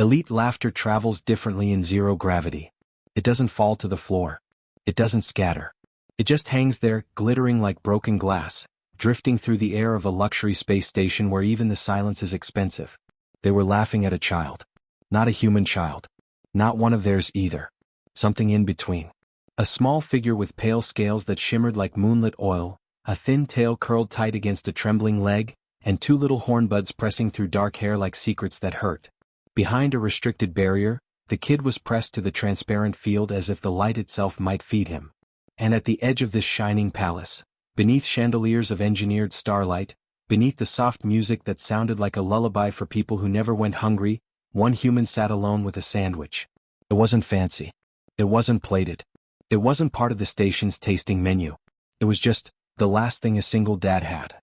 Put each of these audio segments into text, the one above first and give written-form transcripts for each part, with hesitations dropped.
Elite laughter travels differently in zero gravity. It doesn't fall to the floor. It doesn't scatter. It just hangs there, glittering like broken glass, drifting through the air of a luxury space station where even the silence is expensive. They were laughing at a child. Not a human child. Not one of theirs either. Something in between. A small figure with pale scales that shimmered like moonlit oil, a thin tail curled tight against a trembling leg, and two little horn buds pressing through dark hair like secrets that hurt. Behind a restricted barrier, the kid was pressed to the transparent field as if the light itself might feed him. And at the edge of this shining palace, beneath chandeliers of engineered starlight, beneath the soft music that sounded like a lullaby for people who never went hungry, one human sat alone with a sandwich. It wasn't fancy. It wasn't plated. It wasn't part of the station's tasting menu. It was just the last thing a single dad had.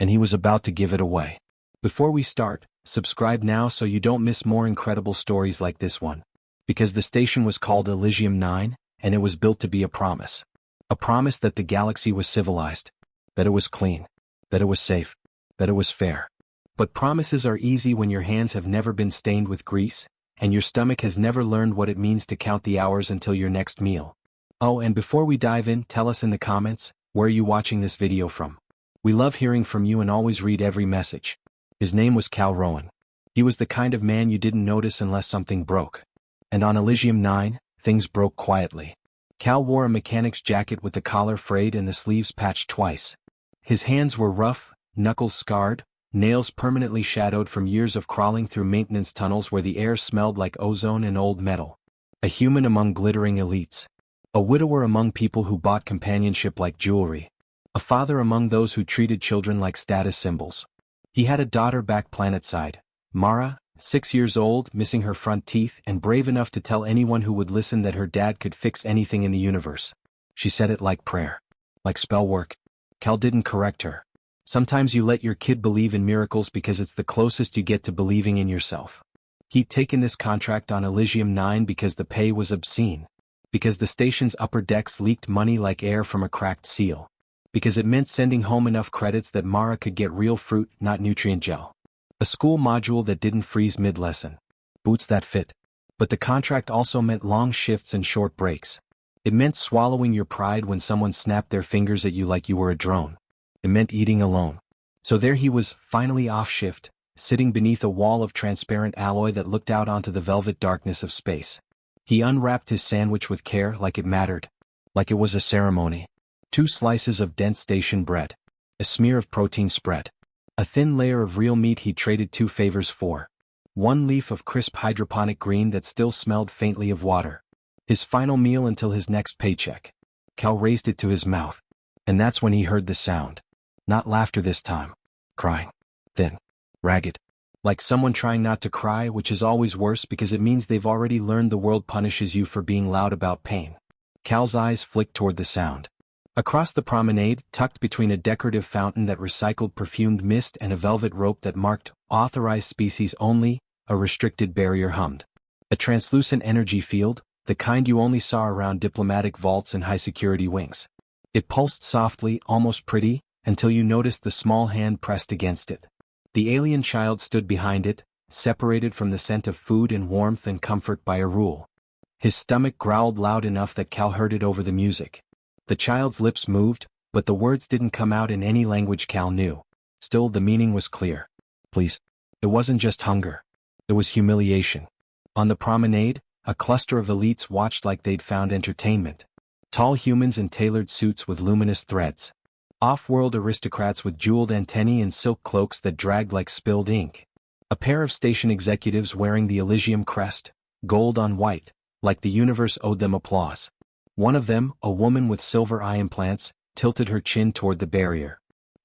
And he was about to give it away. Before we start, subscribe now so you don't miss more incredible stories like this one. Because the station was called Elysium 9, and it was built to be a promise. A promise that the galaxy was civilized. That it was clean. That it was safe. That it was fair. But promises are easy when your hands have never been stained with grease, and your stomach has never learned what it means to count the hours until your next meal. Oh, and before we dive in, tell us in the comments, where are you watching this video from? We love hearing from you and always read every message. His name was Cal Rowan. He was the kind of man you didn't notice unless something broke. And on Elysium 9, things broke quietly. Cal wore a mechanic's jacket with the collar frayed and the sleeves patched twice. His hands were rough, knuckles scarred, nails permanently shadowed from years of crawling through maintenance tunnels where the air smelled like ozone and old metal. A human among glittering elites. A widower among people who bought companionship like jewelry. A father among those who treated children like status symbols. He had a daughter back planetside, Mara, 6 years old, missing her front teeth and brave enough to tell anyone who would listen that her dad could fix anything in the universe. She said it like prayer. Like spell work. Cal didn't correct her. Sometimes you let your kid believe in miracles because it's the closest you get to believing in yourself. He'd taken this contract on Elysium 9 because the pay was obscene. Because the station's upper decks leaked money like air from a cracked seal. Because it meant sending home enough credits that Mara could get real fruit, not nutrient gel. A school module that didn't freeze mid-lesson. Boots that fit. But the contract also meant long shifts and short breaks. It meant swallowing your pride when someone snapped their fingers at you like you were a drone. It meant eating alone. So there he was, finally off shift, sitting beneath a wall of transparent alloy that looked out onto the velvet darkness of space. He unwrapped his sandwich with care like it mattered. Like it was a ceremony. 2 slices of dense station bread. A smear of protein spread. A thin layer of real meat he traded 2 favors for. 1 leaf of crisp hydroponic green that still smelled faintly of water. His final meal until his next paycheck. Cal raised it to his mouth. And that's when he heard the sound. Not laughter this time. Crying. Thin. Ragged. Like someone trying not to cry, which is always worse because it means they've already learned the world punishes you for being loud about pain. Cal's eyes flicked toward the sound. Across the promenade, tucked between a decorative fountain that recycled perfumed mist and a velvet rope that marked authorized species only, a restricted barrier hummed. A translucent energy field, the kind you only saw around diplomatic vaults and high-security wings. It pulsed softly, almost pretty, until you noticed the small hand pressed against it. The alien child stood behind it, separated from the scent of food and warmth and comfort by a rule. His stomach growled loud enough that Cal heard it over the music. The child's lips moved, but the words didn't come out in any language Cal knew. Still, the meaning was clear. Please. It wasn't just hunger. It was humiliation. On the promenade, a cluster of elites watched like they'd found entertainment. Tall humans in tailored suits with luminous threads. Off-world aristocrats with jeweled antennae and silk cloaks that dragged like spilled ink. A pair of station executives wearing the Elysium crest, gold on white, like the universe owed them applause. One of them, a woman with silver eye implants, tilted her chin toward the barrier.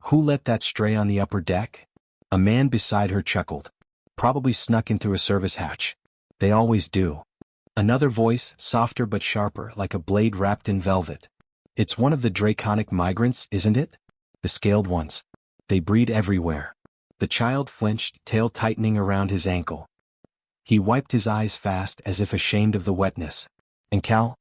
Who let that stray on the upper deck? A man beside her chuckled. Probably snuck in through a service hatch. They always do. Another voice, softer but sharper, like a blade wrapped in velvet. It's one of the draconic migrants, isn't it? The scaled ones. They breed everywhere. The child flinched, tail tightening around his ankle. He wiped his eyes fast as if ashamed of the wetness. And Cal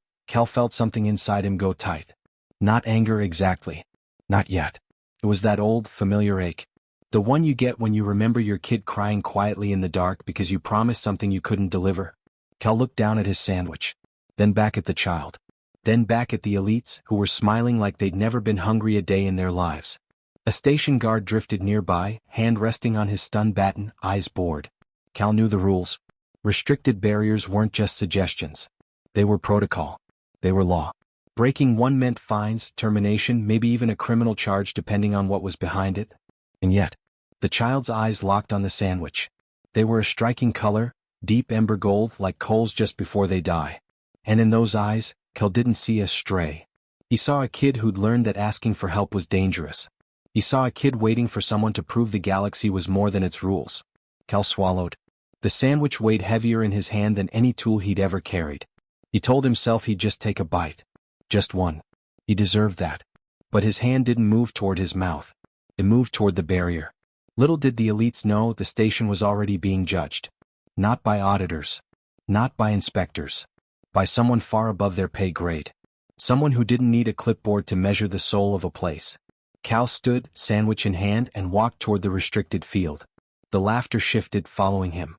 felt something inside him go tight. Not anger exactly. Not yet. It was that old, familiar ache. The one you get when you remember your kid crying quietly in the dark because you promised something you couldn't deliver. Cal looked down at his sandwich. Then back at the child. Then back at the elites, who were smiling like they'd never been hungry a day in their lives. A station guard drifted nearby, hand resting on his stun baton, eyes bored. Cal knew the rules. Restricted barriers weren't just suggestions. They were protocol. They were law. Breaking one meant fines, termination, maybe even a criminal charge depending on what was behind it. And yet, the child's eyes locked on the sandwich. They were a striking color, deep ember gold like coals just before they die. And in those eyes, Cal didn't see a stray. He saw a kid who'd learned that asking for help was dangerous. He saw a kid waiting for someone to prove the galaxy was more than its rules. Cal swallowed. The sandwich weighed heavier in his hand than any tool he'd ever carried. He told himself he'd just take a bite. Just one. He deserved that. But his hand didn't move toward his mouth. It moved toward the barrier. Little did the elites know the station was already being judged. Not by auditors. Not by inspectors. By someone far above their pay grade. Someone who didn't need a clipboard to measure the soul of a place. Cal stood, sandwich in hand, and walked toward the restricted field. The laughter shifted, following him.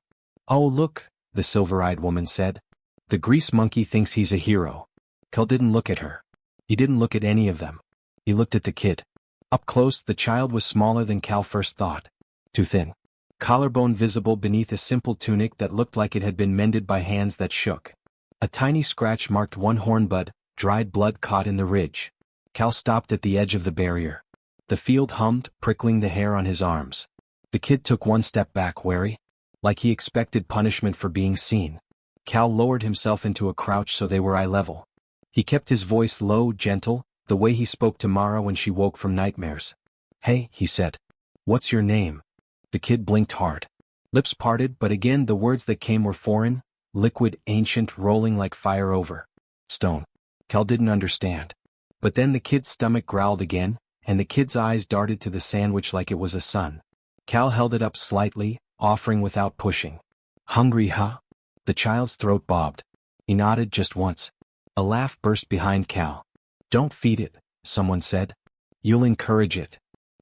"Oh look," the silver-eyed woman said. "The grease monkey thinks he's a hero." Cal didn't look at her. He didn't look at any of them. He looked at the kid. Up close, the child was smaller than Cal first thought. Too thin. Collarbone visible beneath a simple tunic that looked like it had been mended by hands that shook. A tiny scratch marked one hornbud, dried blood caught in the ridge. Cal stopped at the edge of the barrier. The field hummed, prickling the hair on his arms. The kid took one step back, wary. Like he expected punishment for being seen. Cal lowered himself into a crouch so they were eye level. He kept his voice low, gentle, the way he spoke to Mara when she woke from nightmares. "Hey," he said. "What's your name?" The kid blinked hard. Lips parted, but again the words that came were foreign, liquid, ancient, rolling like fire over stone. Cal didn't understand. But then the kid's stomach growled again, and the kid's eyes darted to the sandwich like it was a sun. Cal held it up slightly, offering without pushing. "Hungry, huh?" The child's throat bobbed. He nodded just once. A laugh burst behind Cal. "Don't feed it," someone said. "You'll encourage it."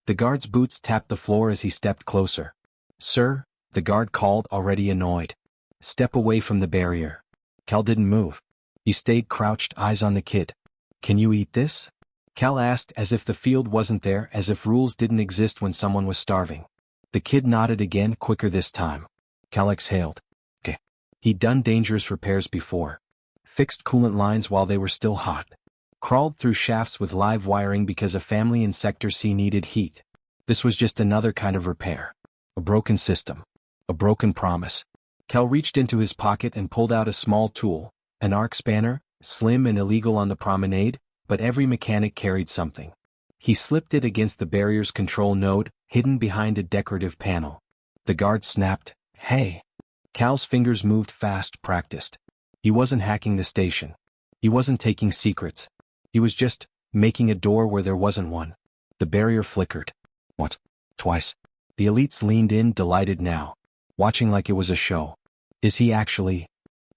The guard's boots tapped the floor as he stepped closer. "Sir," the guard called, already annoyed. "Step away from the barrier." Cal didn't move. He stayed crouched, eyes on the kid. "Can you eat this?" Cal asked, as if the field wasn't there, as if rules didn't exist when someone was starving. The kid nodded again, quicker this time. Cal exhaled. "'Kay." He'd done dangerous repairs before. Fixed coolant lines while they were still hot. Crawled through shafts with live wiring because a family in Sector C needed heat. This was just another kind of repair. A broken system. A broken promise. Cal reached into his pocket and pulled out a small tool, an arc spanner, slim and illegal on the promenade, but every mechanic carried something. He slipped it against the barrier's control node, hidden behind a decorative panel. The guard snapped, "Hey!" Cal's fingers moved fast, practiced. He wasn't hacking the station. He wasn't taking secrets. He was just making a door where there wasn't one. The barrier flickered. Once. Twice. The elites leaned in, delighted now. Watching like it was a show. Is he actually?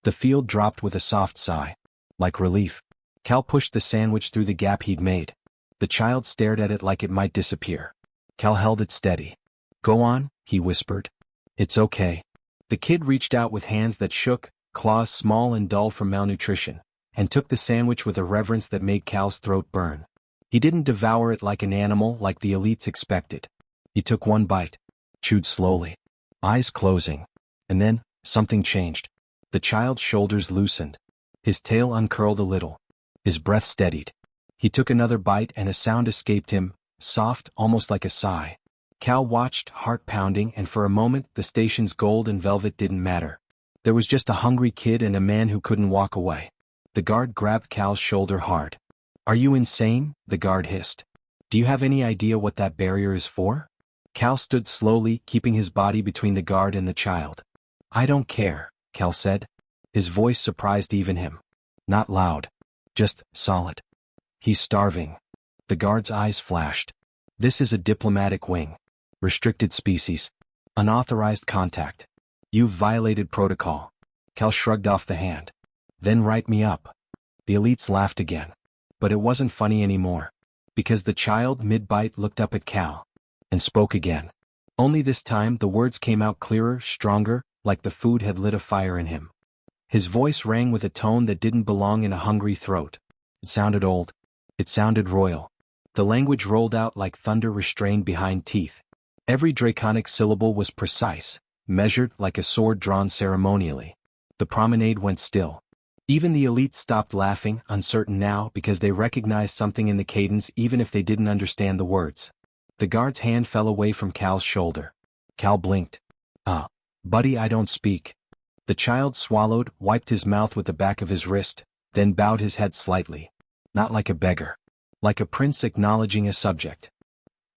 The field dropped with a soft sigh. Like relief. Cal pushed the sandwich through the gap he'd made. The child stared at it like it might disappear. Cal held it steady. "Go on," he whispered. "It's okay." The kid reached out with hands that shook, claws small and dull from malnutrition, and took the sandwich with a reverence that made Cal's throat burn. He didn't devour it like an animal like the elites expected. He took one bite, chewed slowly, eyes closing, and then, something changed. The child's shoulders loosened. His tail uncurled a little. His breath steadied. He took another bite and a sound escaped him, soft, almost like a sigh. Cal watched, heart pounding, and for a moment the station's gold and velvet didn't matter. There was just a hungry kid and a man who couldn't walk away. The guard grabbed Cal's shoulder hard. "Are you insane?" the guard hissed. "Do you have any idea what that barrier is for?" Cal stood slowly, keeping his body between the guard and the child. "I don't care," Cal said. His voice surprised even him. Not loud. Just solid. "He's starving." The guard's eyes flashed. "This is a diplomatic wing. Restricted species. Unauthorized contact. You've violated protocol." Cal shrugged off the hand. "Then write me up." The elites laughed again. But it wasn't funny anymore. Because the child, mid-bite, looked up at Cal. And spoke again. Only this time the words came out clearer, stronger, like the food had lit a fire in him. His voice rang with a tone that didn't belong in a hungry throat. It sounded old. It sounded royal. The language rolled out like thunder restrained behind teeth. Every draconic syllable was precise, measured like a sword drawn ceremonially. The promenade went still. Even the elite stopped laughing, uncertain now because they recognized something in the cadence even if they didn't understand the words. The guard's hand fell away from Cal's shoulder. Cal blinked. Buddy, I don't speak. The child swallowed, wiped his mouth with the back of his wrist, then bowed his head slightly. Not like a beggar. Like a prince acknowledging a subject.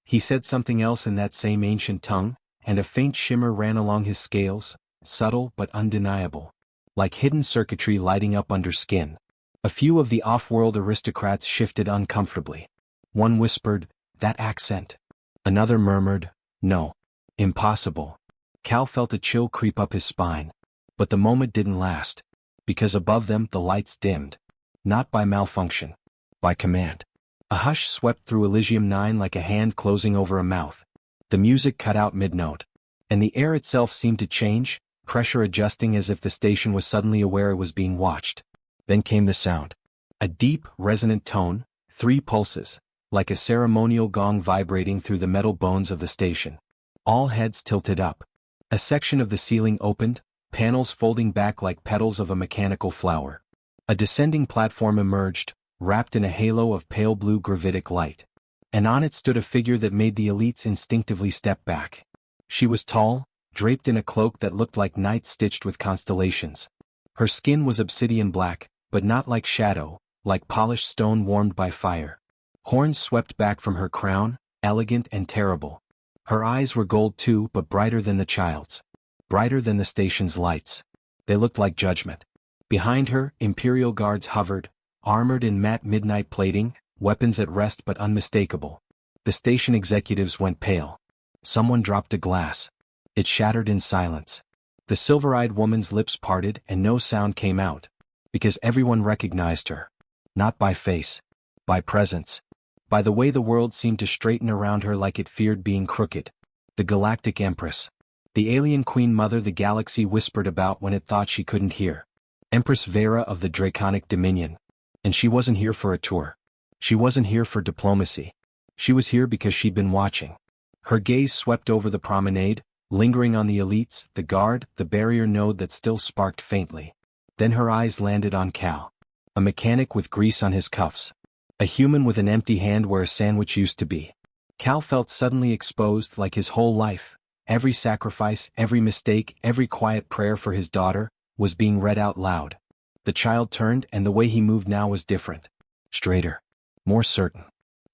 He said something else in that same ancient tongue, and a faint shimmer ran along his scales, subtle but undeniable. Like hidden circuitry lighting up under skin. A few of the off-world aristocrats shifted uncomfortably. One whispered, "That accent." Another murmured, "No. Impossible." Cal felt a chill creep up his spine. But the moment didn't last. Because above them the lights dimmed. Not by malfunction. By command. A hush swept through Elysium 9 like a hand closing over a mouth. The music cut out mid-note. And the air itself seemed to change, pressure adjusting as if the station was suddenly aware it was being watched. Then came the sound. A deep, resonant tone, 3 pulses, like a ceremonial gong vibrating through the metal bones of the station. All heads tilted up. A section of the ceiling opened, panels folding back like petals of a mechanical flower. A descending platform emerged, wrapped in a halo of pale blue gravitic light. And on it stood a figure that made the elites instinctively step back. She was tall, draped in a cloak that looked like night stitched with constellations. Her skin was obsidian black, but not like shadow, like polished stone warmed by fire. Horns swept back from her crown, elegant and terrible. Her eyes were gold too, but brighter than the child's. Brighter than the station's lights. They looked like judgment. Behind her, Imperial guards hovered, armored in matte midnight plating, weapons at rest but unmistakable. The station executives went pale. Someone dropped a glass. It shattered in silence. The silver-eyed woman's lips parted and no sound came out. Because everyone recognized her. Not by face. By presence. By the way the world seemed to straighten around her like it feared being crooked. The Galactic Empress. The alien queen mother the galaxy whispered about when it thought she couldn't hear. Empress Vera of the Draconic Dominion. And she wasn't here for a tour. She wasn't here for diplomacy. She was here because she'd been watching. Her gaze swept over the promenade, lingering on the elites, the guard, the barrier node that still sparked faintly. Then her eyes landed on Cal. A mechanic with grease on his cuffs. A human with an empty hand where a sandwich used to be. Cal felt suddenly exposed like his whole life, every sacrifice, every mistake, every quiet prayer for his daughter, was being read out loud. The child turned and the way he moved now was different. Straighter. More certain.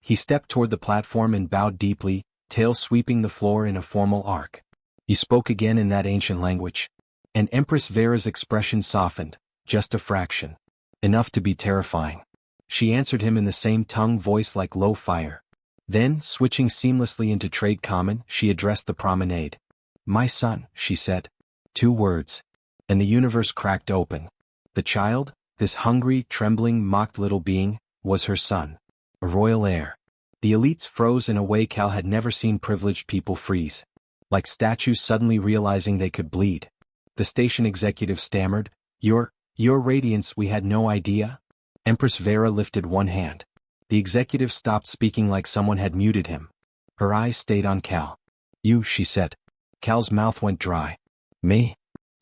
He stepped toward the platform and bowed deeply, tail sweeping the floor in a formal arc. He spoke again in that ancient language. And Empress Vera's expression softened, just a fraction. Enough to be terrifying. She answered him in the same tongue voice like low fire. Then, switching seamlessly into trade common, she addressed the promenade. "My son," she said. 2 words. And the universe cracked open. The child, this hungry, trembling, mocked little being, was her son. A royal heir. The elites froze in a way Cal had never seen privileged people freeze. Like statues suddenly realizing they could bleed. The station executive stammered, Your radiance, we had no idea." Empress Vera lifted one hand. The executive stopped speaking like someone had muted him. Her eyes stayed on Cal. "You," she said. Cal's mouth went dry. "Me?"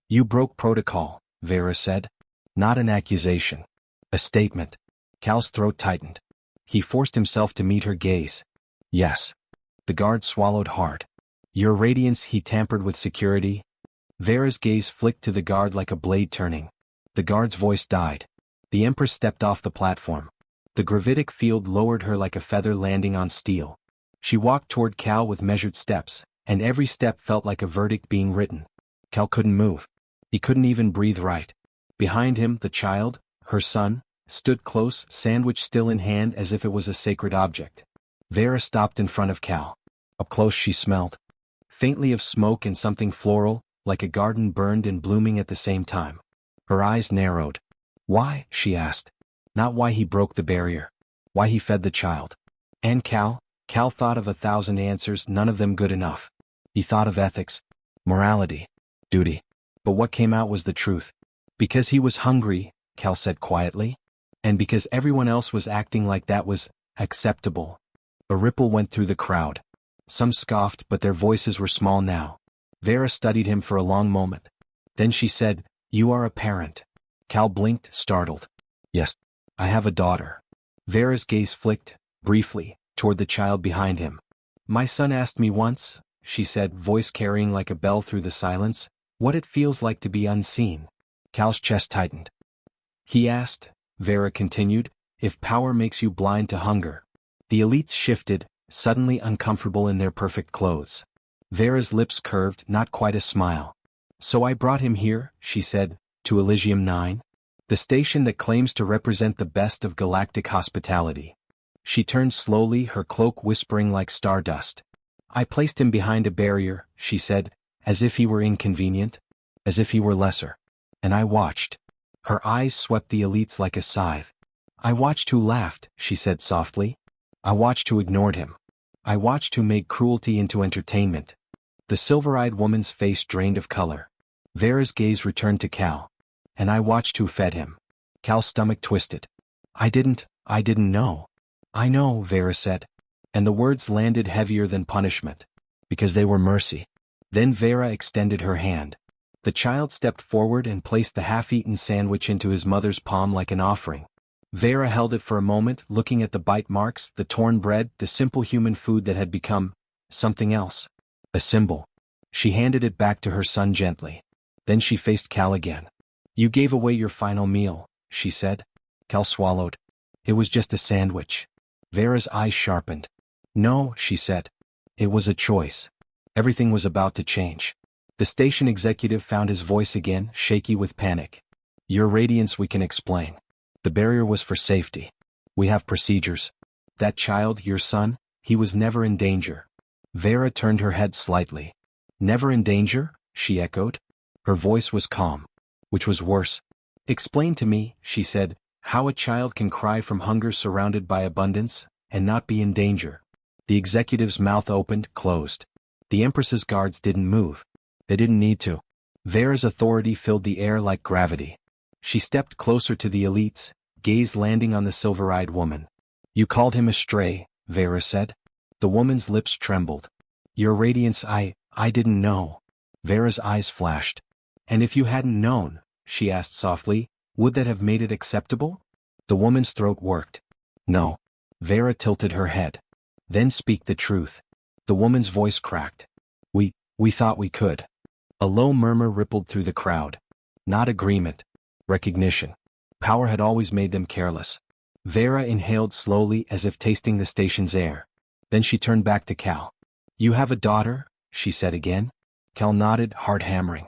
"You broke protocol," Vera said. Not an accusation. A statement. Cal's throat tightened. He forced himself to meet her gaze. "Yes." The guard swallowed hard. "Your radiance," he tampered with security. Vera's gaze flicked to the guard like a blade turning. The guard's voice died. The Empress stepped off the platform. The gravitic field lowered her like a feather landing on steel. She walked toward Cal with measured steps, and every step felt like a verdict being written. Cal couldn't move. He couldn't even breathe right. Behind him, the child, her son, stood close, sandwich still in hand as if it was a sacred object. Vera stopped in front of Cal. Up close she smelled. Faintly of smoke and something floral, like a garden burned and blooming at the same time. Her eyes narrowed. "Why?" she asked. Not why he broke the barrier. Why he fed the child. And Cal thought of 1,000 answers, none of them good enough. He thought of ethics, morality, duty. But what came out was the truth. Because he was hungry, Cal said quietly. And because everyone else was acting like that was acceptable. A ripple went through the crowd. Some scoffed, but their voices were small now. Vera studied him for a long moment. Then she said, "You are a parent." Cal blinked, startled. "Yes, I have a daughter." Vera's gaze flicked, briefly, toward the child behind him. "My son asked me once," she said, voice carrying like a bell through the silence, "what it feels like to be unseen." Cal's chest tightened. "He asked," Vera continued, "if power makes you blind to hunger." The elites shifted, suddenly uncomfortable in their perfect clothes. Vera's lips curved, not quite a smile. "So I brought him here," she said, "to Elysium 9, the station that claims to represent the best of galactic hospitality." She turned slowly, her cloak whispering like stardust. "I placed him behind a barrier," she said, "as if he were inconvenient, as if he were lesser. And I watched." Her eyes swept the elites like a scythe. "I watched who laughed," she said softly. "I watched who ignored him. I watched who made cruelty into entertainment." The silver-eyed woman's face drained of color. Vera's gaze returned to Cal. "And I watched who fed him." Cal's stomach twisted. I didn't know." "I know," Vera said. And the words landed heavier than punishment. Because they were mercy. Then Vera extended her hand. The child stepped forward and placed the half-eaten sandwich into his mother's palm like an offering. Vera held it for a moment, looking at the bite marks, the torn bread, the simple human food that had become something else. A symbol. She handed it back to her son gently. Then she faced Cal again. "You gave away your final meal," she said. Cal swallowed. "It was just a sandwich." Vera's eyes sharpened. "No," she said. "It was a choice." Everything was about to change. The station executive found his voice again, shaky with panic. "Your radiance we can explain. The barrier was for safety. We have procedures. That child, your son, he was never in danger." Vera turned her head slightly. "Never in danger?" she echoed. Her voice was calm. Which was worse. "Explain to me," she said, "how a child can cry from hunger surrounded by abundance, and not be in danger." The executive's mouth opened, closed. The Empress's guards didn't move. They didn't need to. Vera's authority filled the air like gravity. She stepped closer to the elites, gaze landing on the silver-eyed woman. "You called him a stray," Vera said. The woman's lips trembled. "Your radiance, I didn't know." Vera's eyes flashed. "And if you hadn't known," she asked softly, "would that have made it acceptable?" The woman's throat worked. "No." Vera tilted her head. "Then speak the truth." The woman's voice cracked. We thought we could." A low murmur rippled through the crowd. Not agreement. Recognition. Power had always made them careless. Vera inhaled slowly as if tasting the station's air. Then she turned back to Cal. "You have a daughter?" she said again. Cal nodded, heart hammering.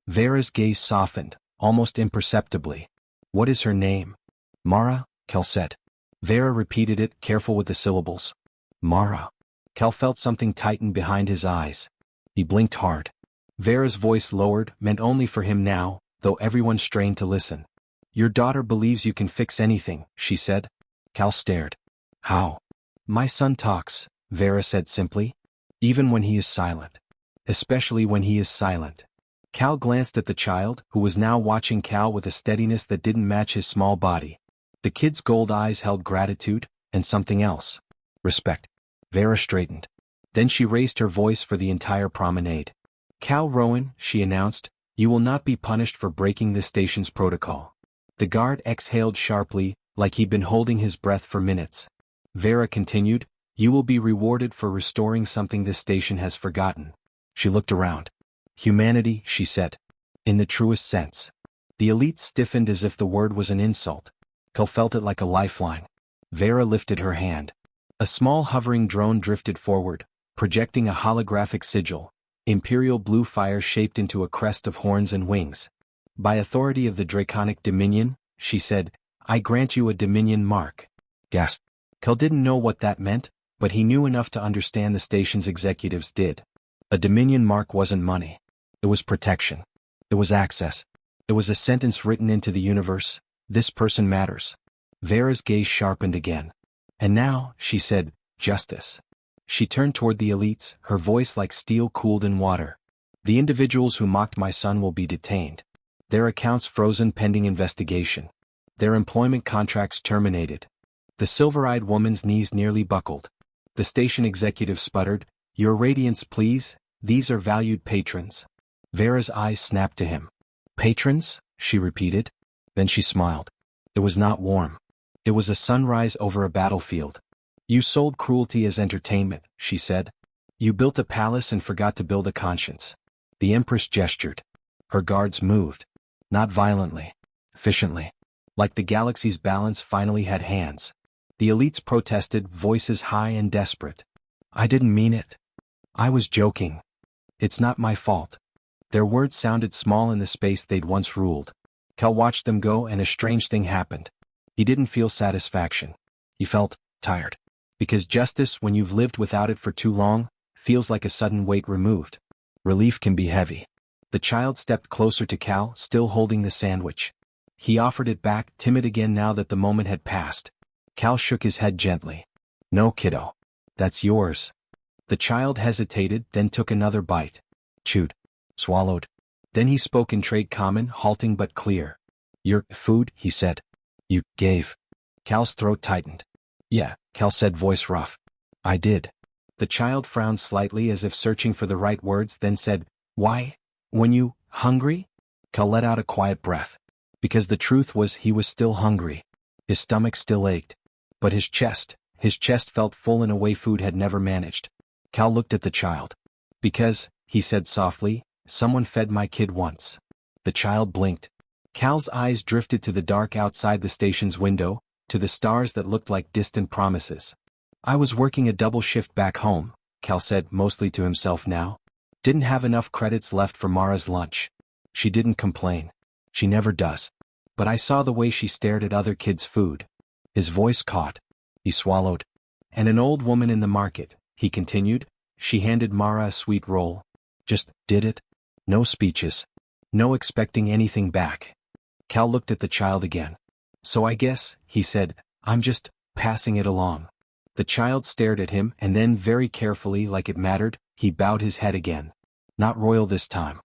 Vera's gaze softened, almost imperceptibly. "What is her name?" "Mara," Cal said. Vera repeated it, careful with the syllables. "Mara." Cal felt something tighten behind his eyes. He blinked hard. Vera's voice lowered, meant only for him now, though everyone strained to listen. "Your daughter believes you can fix anything," she said. Cal stared. "How?" "My son talks," Vera said simply. "Even when he is silent. Especially when he is silent." Cal glanced at the child, who was now watching Cal with a steadiness that didn't match his small body. The kid's gold eyes held gratitude, and something else. Respect. Vera straightened. Then she raised her voice for the entire promenade. "Cal Rowan," she announced, "you will not be punished for breaking this station's protocol." The guard exhaled sharply, like he'd been holding his breath for minutes. Vera continued, "You will be rewarded for restoring something this station has forgotten." She looked around. "Humanity," she said. "In the truest sense." The elite stiffened as if the word was an insult. Cal felt it like a lifeline. Vera lifted her hand. A small hovering drone drifted forward, projecting a holographic sigil, imperial blue fire shaped into a crest of horns and wings. "By authority of the Draconic Dominion," she said, "I grant you a Dominion mark." Gasp. Cal didn't know what that meant, but he knew enough to understand the station's executives did. A Dominion mark wasn't money. It was protection. It was access. It was a sentence written into the universe: "This person matters." Vera's gaze sharpened again. "And now," she said, "justice." She turned toward the elites, her voice like steel cooled in water. The individuals who mocked my son will be detained. Their accounts frozen pending investigation. Their employment contracts terminated. The silver-eyed woman's knees nearly buckled. The station executive sputtered, "Your radiance, please, these are valued patrons." Vera's eyes snapped to him. "Patrons?" she repeated. Then she smiled. It was not warm. It was a sunrise over a battlefield. "You sold cruelty as entertainment," she said. "You built a palace and forgot to build a conscience." The Empress gestured. Her guards moved. Not violently. Efficiently. Like the galaxy's balance finally had hands. The elites protested, voices high and desperate. "I didn't mean it. I was joking. It's not my fault." Their words sounded small in the space they'd once ruled. Cal watched them go, and a strange thing happened. He didn't feel satisfaction. He felt tired. Because justice, when you've lived without it for too long, feels like a sudden weight removed. Relief can be heavy. The child stepped closer to Cal, still holding the sandwich. He offered it back, timid again now that the moment had passed. Cal shook his head gently. "No, kiddo. That's yours." The child hesitated, then took another bite. Chewed. Swallowed. Then he spoke in trade common, halting but clear. "Your food," he said. "You gave." Cal's throat tightened. "Yeah," Cal said, voice rough. "I did." The child frowned slightly as if searching for the right words, then said, "Why? When you hungry?" Cal let out a quiet breath. Because the truth was he was still hungry. His stomach still ached. But his chest felt full in a way food had never managed. Cal looked at the child. "Because," he said softly, "someone fed my kid once." The child blinked. Cal's eyes drifted to the dark outside the station's window, to the stars that looked like distant promises. "I was working a double shift back home," Cal said, mostly to himself now. "Didn't have enough credits left for Mara's lunch." She didn't complain. She never does. But I saw the way she stared at other kids' food. His voice caught. He swallowed. "And an old woman in the market," he continued. "She handed Mara a sweet roll. Just did it. No speeches. No expecting anything back." Cal looked at the child again. "So I guess," he said, "I'm just passing it along." The child stared at him, and then very carefully, like it mattered, he bowed his head again. Not royal this time.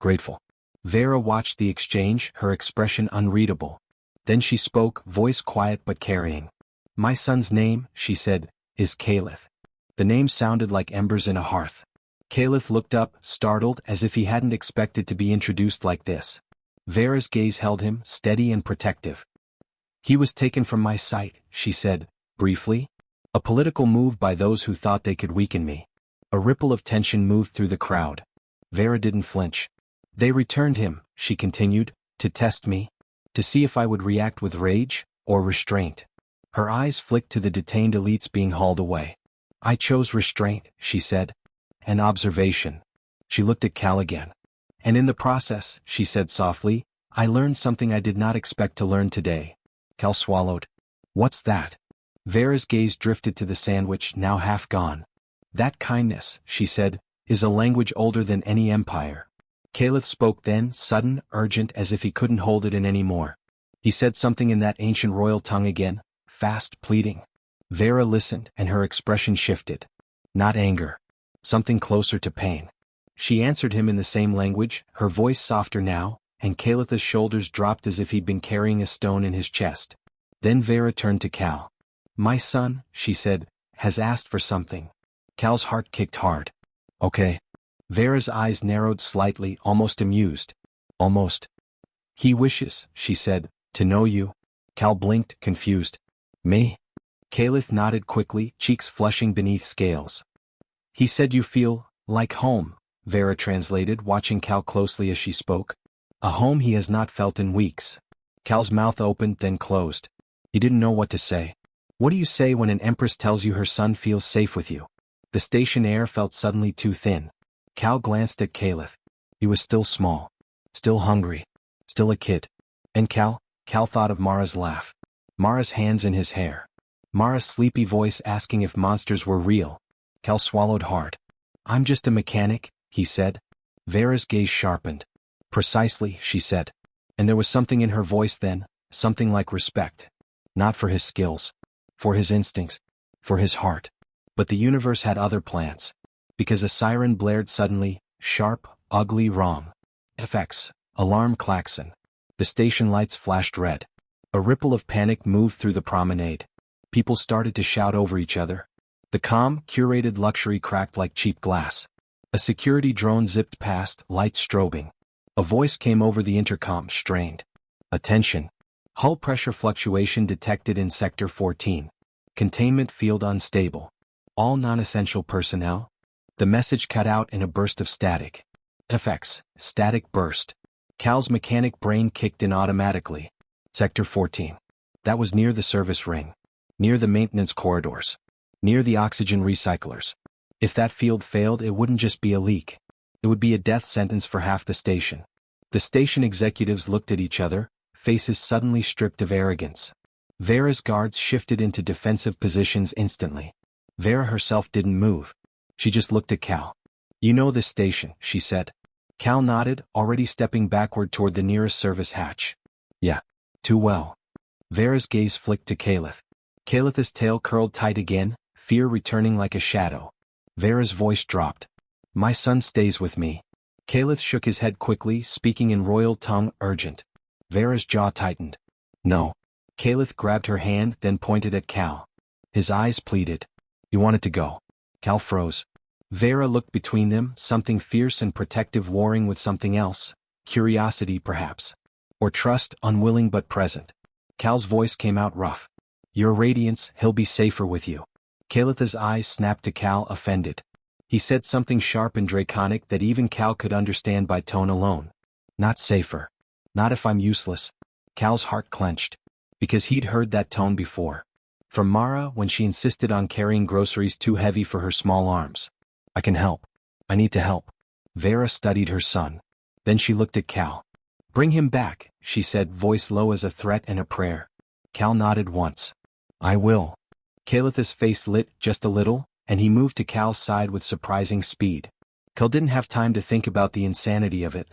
Grateful. Vera watched the exchange, her expression unreadable. Then she spoke, voice quiet but carrying. "My son's name," she said, "is Caliph." The name sounded like embers in a hearth. Caliph looked up, startled, as if he hadn't expected to be introduced like this. Vera's gaze held him, steady and protective. "He was taken from my sight," she said, briefly. "A political move by those who thought they could weaken me." A ripple of tension moved through the crowd. Vera didn't flinch. "They returned him," she continued, "to test me. To see if I would react with rage, or restraint." Her eyes flicked to the detained elites being hauled away. "I chose restraint," she said. "And observation." She looked at Cal again. "And in the process," she said softly, "I learned something I did not expect to learn today." Cal swallowed. "What's that?" Vera's gaze drifted to the sandwich, now half gone. "That kindness," she said, "is a language older than any empire." Caliph spoke then, sudden, urgent, as if he couldn't hold it in any more. He said something in that ancient royal tongue again, fast, pleading. Vera listened, and her expression shifted. Not anger. Something closer to pain. She answered him in the same language, her voice softer now, and Caliph's shoulders dropped as if he'd been carrying a stone in his chest. Then Vera turned to Cal. "My son," she said, "has asked for something." Cal's heart kicked hard. "Okay." Vera's eyes narrowed slightly, almost amused. "Almost." "He wishes," she said, "to know you." Cal blinked, confused. "Me?" Caliph nodded quickly, cheeks flushing beneath scales. "He said you feel like home," Vera translated, watching Cal closely as she spoke. "A home he has not felt in weeks." Cal's mouth opened, then closed. He didn't know what to say. What do you say when an empress tells you her son feels safe with you? The station air felt suddenly too thin. Cal glanced at Caliph. He was still small. Still hungry. Still a kid. And Cal thought of Mara's laugh. Mara's hands in his hair. Mara's sleepy voice asking if monsters were real. Cal swallowed hard. "I'm just a mechanic," he said. Vera's gaze sharpened. "Precisely," she said. And there was something in her voice then, something like respect. Not for his skills. For his instincts. For his heart. But the universe had other plans. Because a siren blared suddenly, sharp, ugly, wrong. Effects. Alarm klaxon. The station lights flashed red. A ripple of panic moved through the promenade. People started to shout over each other. The calm, curated luxury cracked like cheap glass. A security drone zipped past, lights strobing. A voice came over the intercom, strained. Attention. Hull pressure fluctuation detected in Sector 14. Containment field unstable. All non-essential personnel. The message cut out in a burst of static. Effects. Static burst. Cal's mechanic brain kicked in automatically. Sector 14. That was near the service ring. Near the maintenance corridors. Near the oxygen recyclers. If that field failed, it wouldn't just be a leak. It would be a death sentence for half the station. The station executives looked at each other, faces suddenly stripped of arrogance. Vera's guards shifted into defensive positions instantly. Vera herself didn't move. She just looked at Cal. "You know this station," she said. Cal nodded, already stepping backward toward the nearest service hatch. "Yeah. Too well." Vera's gaze flicked to Caliph. Calith's tail curled tight again, fear returning like a shadow. Vera's voice dropped. "My son stays with me." Caliph shook his head quickly, speaking in royal tongue, urgent. Vera's jaw tightened. "No." Caliph grabbed her hand, then pointed at Cal. His eyes pleaded. "You wanted to go." Cal froze. Vera looked between them, something fierce and protective warring with something else. Curiosity, perhaps. Or trust, unwilling but present. Cal's voice came out rough. "Your radiance, he'll be safer with you." Calith's eyes snapped to Cal, offended. He said something sharp and draconic that even Cal could understand by tone alone. "Not safer. Not if I'm useless." Cal's heart clenched. Because he'd heard that tone before. From Mara when she insisted on carrying groceries too heavy for her small arms. "I can help. I need to help." Vera studied her son. Then she looked at Cal. "Bring him back," she said, voice low as a threat and a prayer. Cal nodded once. "I will." Calith's face lit just a little, and he moved to Cal's side with surprising speed. Cal didn't have time to think about the insanity of it.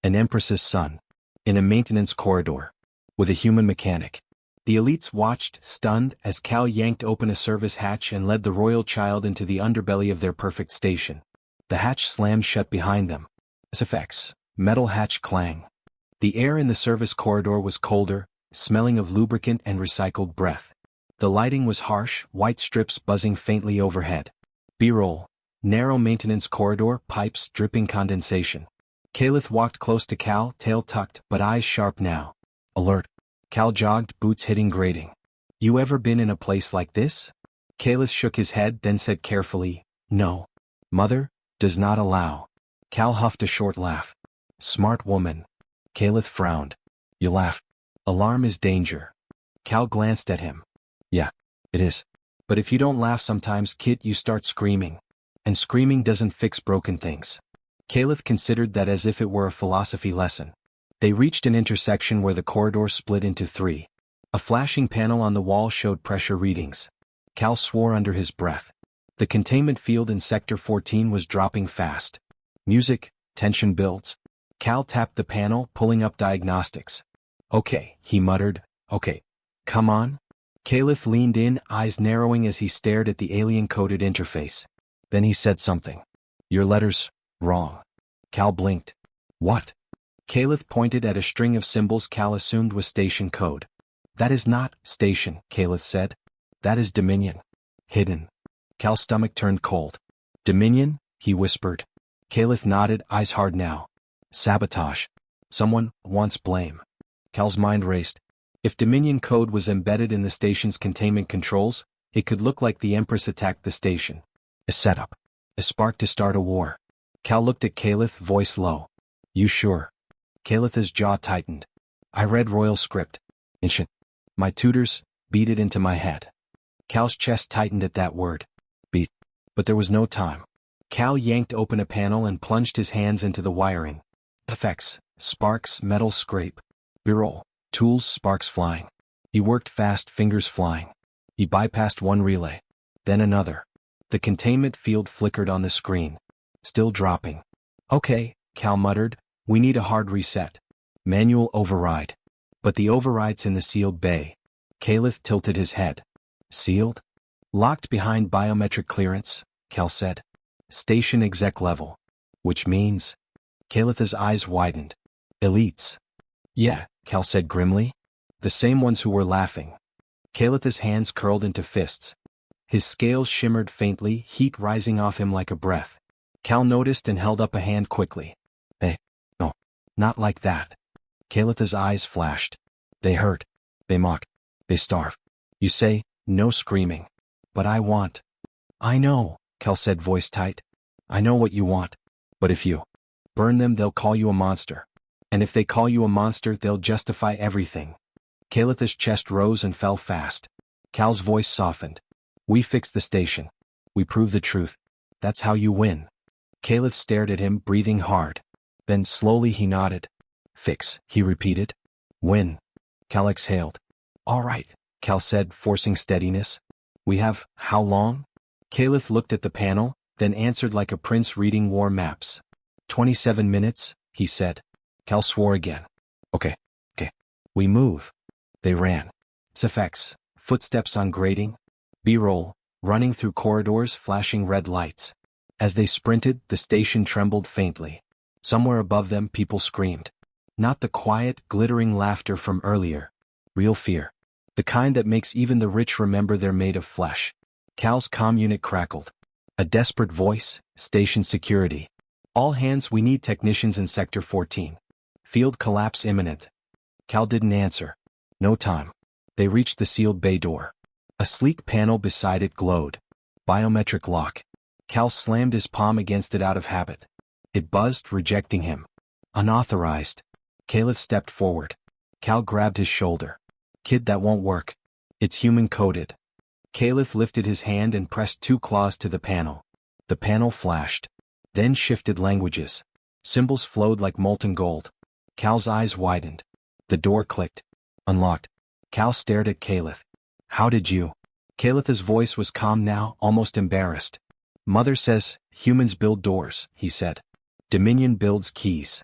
An Empress's son. In a maintenance corridor. With a human mechanic. The elites watched, stunned, as Cal yanked open a service hatch and led the royal child into the underbelly of their perfect station. The hatch slammed shut behind them. Effects. Metal hatch clang. The air in the service corridor was colder, smelling of lubricant and recycled breath. The lighting was harsh, white strips buzzing faintly overhead. B-roll. Narrow maintenance corridor, pipes dripping condensation. Caliph walked close to Cal, tail tucked, but eyes sharp now. Alert. Cal jogged, boots hitting grating. "You ever been in a place like this?" Caliph shook his head, then said carefully, "No. Mother does not allow." Cal huffed a short laugh. "Smart woman." Caliph frowned. "You laugh. Alarm is danger." Cal glanced at him. "Yeah, it is. But if you don't laugh sometimes, kid, you start screaming. And screaming doesn't fix broken things." Caliph considered that as if it were a philosophy lesson. They reached an intersection where the corridor split into three. A flashing panel on the wall showed pressure readings. Cal swore under his breath. The containment field in Sector 14 was dropping fast. Music, tension builds. Cal tapped the panel, pulling up diagnostics. "Okay," he muttered. "Okay. Come on." Caliph leaned in, eyes narrowing as he stared at the alien-coded interface. Then he said something. "Your letter's wrong." Cal blinked. "What?" Caliph pointed at a string of symbols Cal assumed was station code. "That is not station," Caliph said. "That is Dominion. Hidden." Cal's stomach turned cold. "Dominion?" he whispered. Caliph nodded, eyes hard now. "Sabotage. Someone wants blame." Cal's mind raced. If Dominion code was embedded in the station's containment controls, it could look like the Empress attacked the station. A setup. A spark to start a war. Cal looked at Caliph, voice low. "You sure?" Calith's jaw tightened. "I read royal script. Ancient. My tutors beat it into my head." Cal's chest tightened at that word. Beat. But there was no time. Cal yanked open a panel and plunged his hands into the wiring. Effects. Sparks, metal scrape. B-roll. Tools, sparks flying. He worked fast, fingers flying. He bypassed one relay. Then another. The containment field flickered on the screen. Still dropping. "Okay," Cal muttered. "We need a hard reset. Manual override." "But the override's in the sealed bay." Caliph tilted his head. "Sealed? Locked behind biometric clearance, Cal said. Station exec level. Which means? Kalitha's eyes widened. Elites. Yeah, Cal said grimly. The same ones who were laughing. Kalitha's hands curled into fists. His scales shimmered faintly, heat rising off him like a breath. Cal noticed and held up a hand quickly. No, not like that. Kalitha's eyes flashed. They hurt. They mock. They starve. You say, no screaming. But I want. I know, Cal said, voice tight. I know what you want. But if you burn them, they'll call you a monster. And if they call you a monster, they'll justify everything. Kalitha's chest rose and fell fast. Cal's voice softened. We fix the station. We prove the truth. That's how you win. Kalith stared at him, breathing hard. Then slowly he nodded. Fix, he repeated. Win. Cal exhaled. All right, Cal said, forcing steadiness. We have, how long? Kalith looked at the panel, then answered like a prince reading war maps. 27 minutes, he said. Cal swore again. Okay. We move. They ran. Effects, footsteps on grating. B-roll, running through corridors, flashing red lights. As they sprinted, the station trembled faintly. Somewhere above them, people screamed. Not the quiet, glittering laughter from earlier. Real fear. The kind that makes even the rich remember they're made of flesh. Cal's comm unit crackled. A desperate voice, station security. All hands, we need technicians in Sector 14. Field collapse imminent. Cal didn't answer. No time. They reached the sealed bay door. A sleek panel beside it glowed. Biometric lock. Cal slammed his palm against it out of habit. It buzzed, rejecting him. Unauthorized. Kalith stepped forward. Cal grabbed his shoulder. Kid, that won't work. It's human-coded. Kalith lifted his hand and pressed 2 claws to the panel. The panel flashed. Then shifted languages. Symbols flowed like molten gold. Cal's eyes widened. The door clicked. Unlocked. Cal stared at Kalith. How did you? Kalitha's voice was calm now, almost embarrassed. Mother says, humans build doors, he said. Dominion builds keys.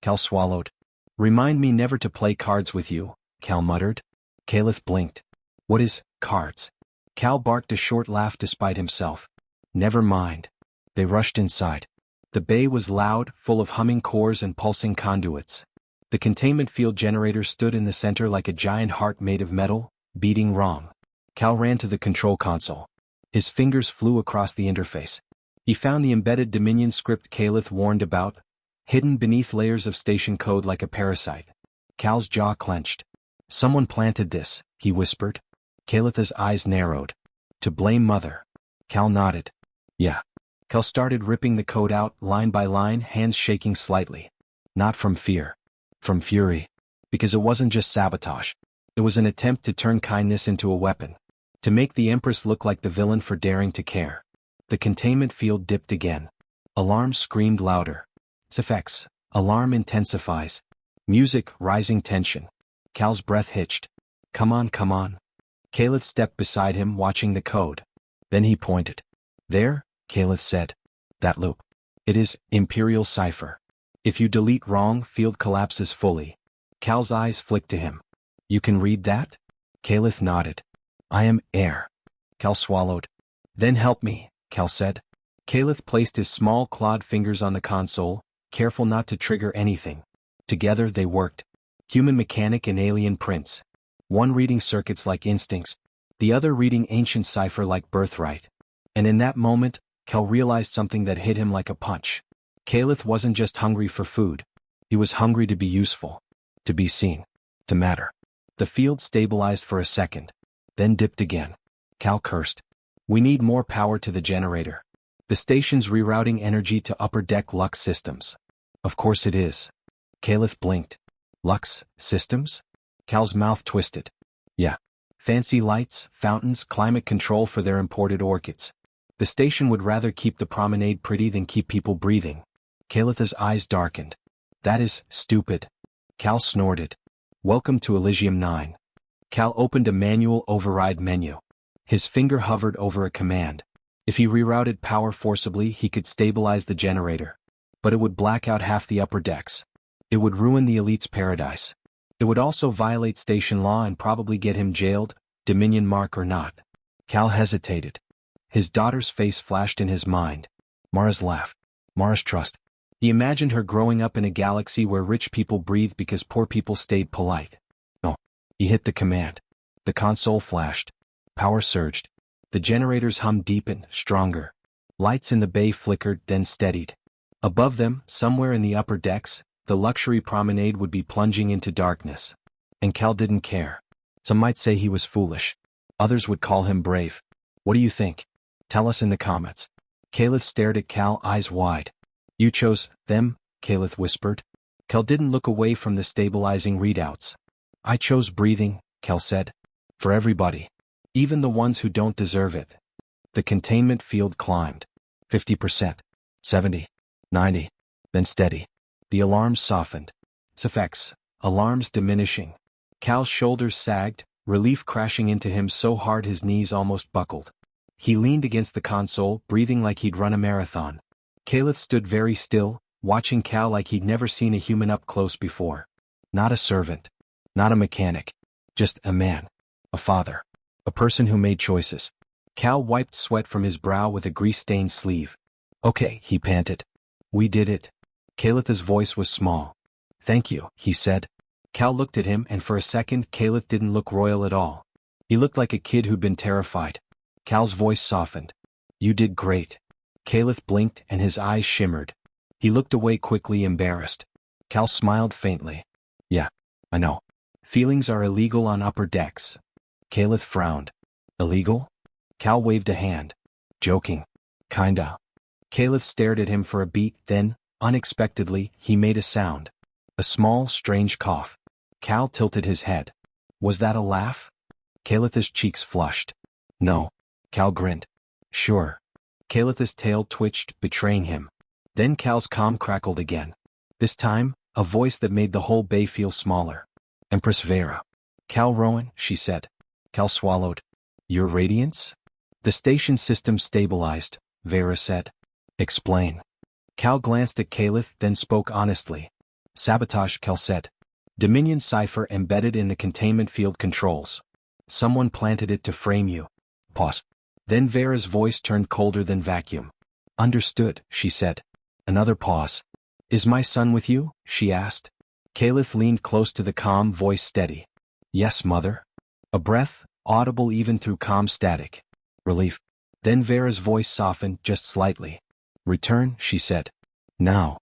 Cal swallowed. Remind me never to play cards with you, Cal muttered. Kalith blinked. What is, cards? Cal barked a short laugh despite himself. Never mind. They rushed inside. The bay was loud, full of humming cores and pulsing conduits. The containment field generator stood in the center like a giant heart made of metal, beating wrong. Cal ran to the control console. His fingers flew across the interface. He found the embedded Dominion script Kalith warned about, hidden beneath layers of station code like a parasite. Cal's jaw clenched. Someone planted this, he whispered. Kalitha's eyes narrowed. To blame Mother. Cal nodded. Yeah. Cal started ripping the code out, line by line, hands shaking slightly. Not from fear. From fury. Because it wasn't just sabotage. It was an attempt to turn kindness into a weapon. To make the Empress look like the villain for daring to care. The containment field dipped again. Alarm screamed louder. Effects. Alarm intensifies. Music, rising tension. Cal's breath hitched. Come on. Kalith stepped beside him, watching the code. Then he pointed. There, Kalith said. That loop. It is Imperial cipher. If you delete wrong, field collapses fully. Cal's eyes flicked to him. You can read that? Kalith nodded. I am air. Cal swallowed. Then help me, Cal said. Kalith placed his small clawed fingers on the console, careful not to trigger anything. Together they worked. Human mechanic and alien prints. One reading circuits like instincts, the other reading ancient cipher like birthright. And in that moment, Cal realized something that hit him like a punch. Kalith wasn't just hungry for food. He was hungry to be useful. To be seen. To matter. The field stabilized for a second. Then dipped again. Cal cursed. We need more power to the generator. The station's rerouting energy to upper deck Lux systems. Of course it is. Kalith blinked. Lux systems? Cal's mouth twisted. Yeah. Fancy lights, fountains, climate control for their imported orchids. The station would rather keep the promenade pretty than keep people breathing. Kalitha's eyes darkened. That is stupid. Cal snorted. Welcome to Elysium 9. Cal opened a manual override menu. His finger hovered over a command. If he rerouted power forcibly, he could stabilize the generator. But it would black out half the upper decks. It would ruin the elite's paradise. It would also violate station law and probably get him jailed, Dominion mark or not. Cal hesitated. His daughter's face flashed in his mind. Mara's laugh. Mara's trust. He imagined her growing up in a galaxy where rich people breathed because poor people stayed polite. No. He hit the command. The console flashed. Power surged. The generators hummed deepened, stronger. Lights in the bay flickered, then steadied. Above them, somewhere in the upper decks, the luxury promenade would be plunging into darkness. And Cal didn't care. Some might say he was foolish. Others would call him brave. What do you think? Tell us in the comments. Calith stared at Cal, eyes wide. You chose them, Calith whispered. Cal didn't look away from the stabilizing readouts. I chose breathing, Cal said. For everybody. Even the ones who don't deserve it. The containment field climbed. 50%. 70. 90. Then steady. The alarms softened. Effects. Alarms diminishing. Cal's shoulders sagged, relief crashing into him so hard his knees almost buckled. He leaned against the console, breathing like he'd run a marathon. Calith stood very still, watching Cal like he'd never seen a human up close before. Not a servant. Not a mechanic. Just a man. A father. A person who made choices. Cal wiped sweat from his brow with a grease-stained sleeve. Okay, he panted. We did it. Calith's voice was small. Thank you, he said. Cal looked at him and for a second Calith didn't look royal at all. He looked like a kid who'd been terrified. Cal's voice softened. You did great. Calith blinked and his eyes shimmered. He looked away quickly, embarrassed. Cal smiled faintly. Yeah, I know. Feelings are illegal on upper decks. Calith frowned. Illegal? Cal waved a hand. Joking. Kinda. Calith stared at him for a beat, then, unexpectedly, he made a sound. A small, strange cough. Cal tilted his head. Was that a laugh? Calith's cheeks flushed. No. Cal grinned. Sure. Calith's tail twitched, betraying him. Then Cal's calm crackled again. This time, a voice that made the whole bay feel smaller. Empress Vera. Cal Rowan, she said. Cal swallowed. Your radiance? The station system stabilized, Vera said. Explain. Cal glanced at Calith, then spoke honestly. Sabotage, Cal said. Dominion cipher embedded in the containment field controls. Someone planted it to frame you. Pause. Then Vera's voice turned colder than vacuum. Understood, she said. Another pause. Is my son with you? She asked. Calith leaned close to the calm voice, steady. Yes, mother. A breath, audible even through calm static. Relief. Then Vera's voice softened just slightly. Return, she said. Now.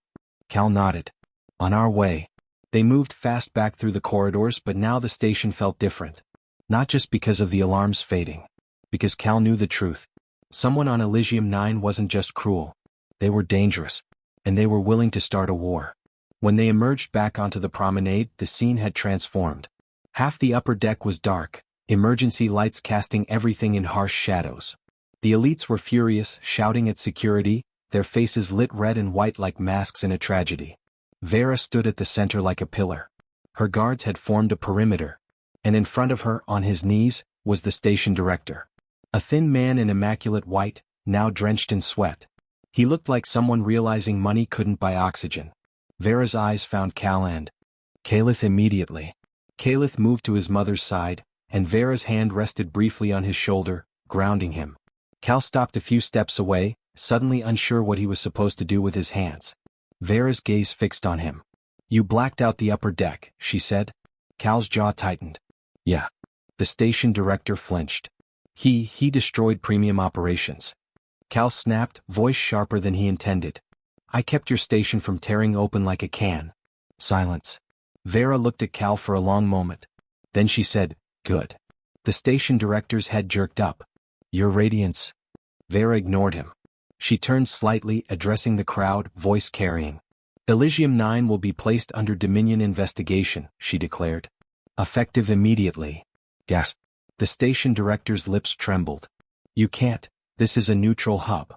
Cal nodded. On our way. They moved fast back through the corridors, but now the station felt different. Not just because of the alarms fading. Because Cal knew the truth. Someone on Elysium 9 wasn't just cruel. They were dangerous. And they were willing to start a war. When they emerged back onto the promenade, the scene had transformed. Half the upper deck was dark, emergency lights casting everything in harsh shadows. The elites were furious, shouting at security, their faces lit red and white like masks in a tragedy. Vera stood at the center like a pillar. Her guards had formed a perimeter. And in front of her, on his knees, was the station director. A thin man in immaculate white, now drenched in sweat. He looked like someone realizing money couldn't buy oxygen. Vera's eyes found Cal and Calith immediately. Calith moved to his mother's side, and Vera's hand rested briefly on his shoulder, grounding him. Cal stopped a few steps away, suddenly unsure what he was supposed to do with his hands. Vera's gaze fixed on him. You blacked out the upper deck, she said. Cal's jaw tightened. Yeah. The station director flinched. He destroyed premium operations. Cal snapped, voice sharper than he intended. I kept your station from tearing open like a can. Silence. Vera looked at Cal for a long moment. Then she said, good. The station director's head jerked up. Your radiance. Vera ignored him. She turned slightly, addressing the crowd, voice carrying. Elysium 9 will be placed under Dominion investigation, she declared. Effective immediately. Gasp. The station director's lips trembled. You can't. This is a neutral hub.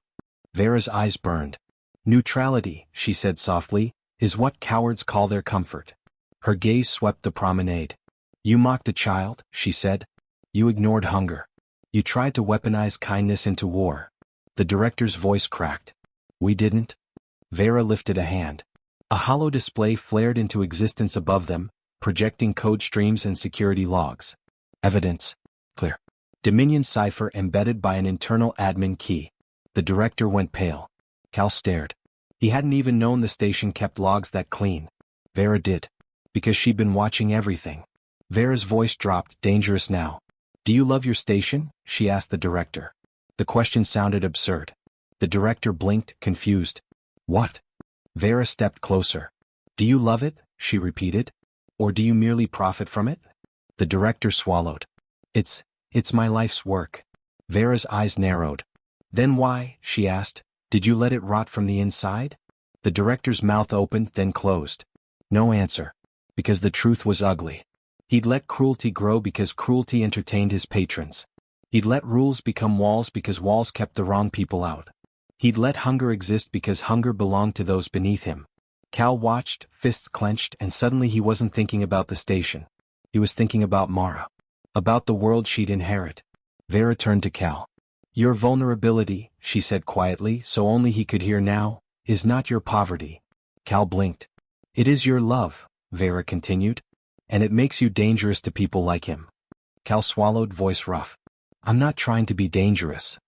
Vera's eyes burned. Neutrality, she said softly, is what cowards call their comfort. Her gaze swept the promenade. You mocked a child, she said. You ignored hunger. You tried to weaponize kindness into war. The director's voice cracked. We didn't. Vera lifted a hand. A hollow display flared into existence above them, projecting code streams and security logs. Evidence. Clear. Dominion cipher embedded by an internal admin key. The director went pale. Cal stared. He hadn't even known the station kept logs that clean. Vera did. Because she'd been watching everything. Vera's voice dropped, dangerous now. Do you love your station? She asked the director. The question sounded absurd. The director blinked, confused. What? Vera stepped closer. Do you love it? She repeated. Or do you merely profit from it? The director swallowed. It's my life's work. Vera's eyes narrowed. Then why, she asked, did you let it rot from the inside? The director's mouth opened, then closed. No answer. Because the truth was ugly. He'd let cruelty grow because cruelty entertained his patrons. He'd let rules become walls because walls kept the wrong people out. He'd let hunger exist because hunger belonged to those beneath him. Cal watched, fists clenched, and suddenly he wasn't thinking about the station. He was thinking about Mara. About the world she'd inherit. Vera turned to Cal. Your vulnerability, she said quietly, so only he could hear now, is not your poverty. Cal blinked. It is your love, Vera continued. And it makes you dangerous to people like him. Cal swallowed, voice rough. I'm not trying to be dangerous.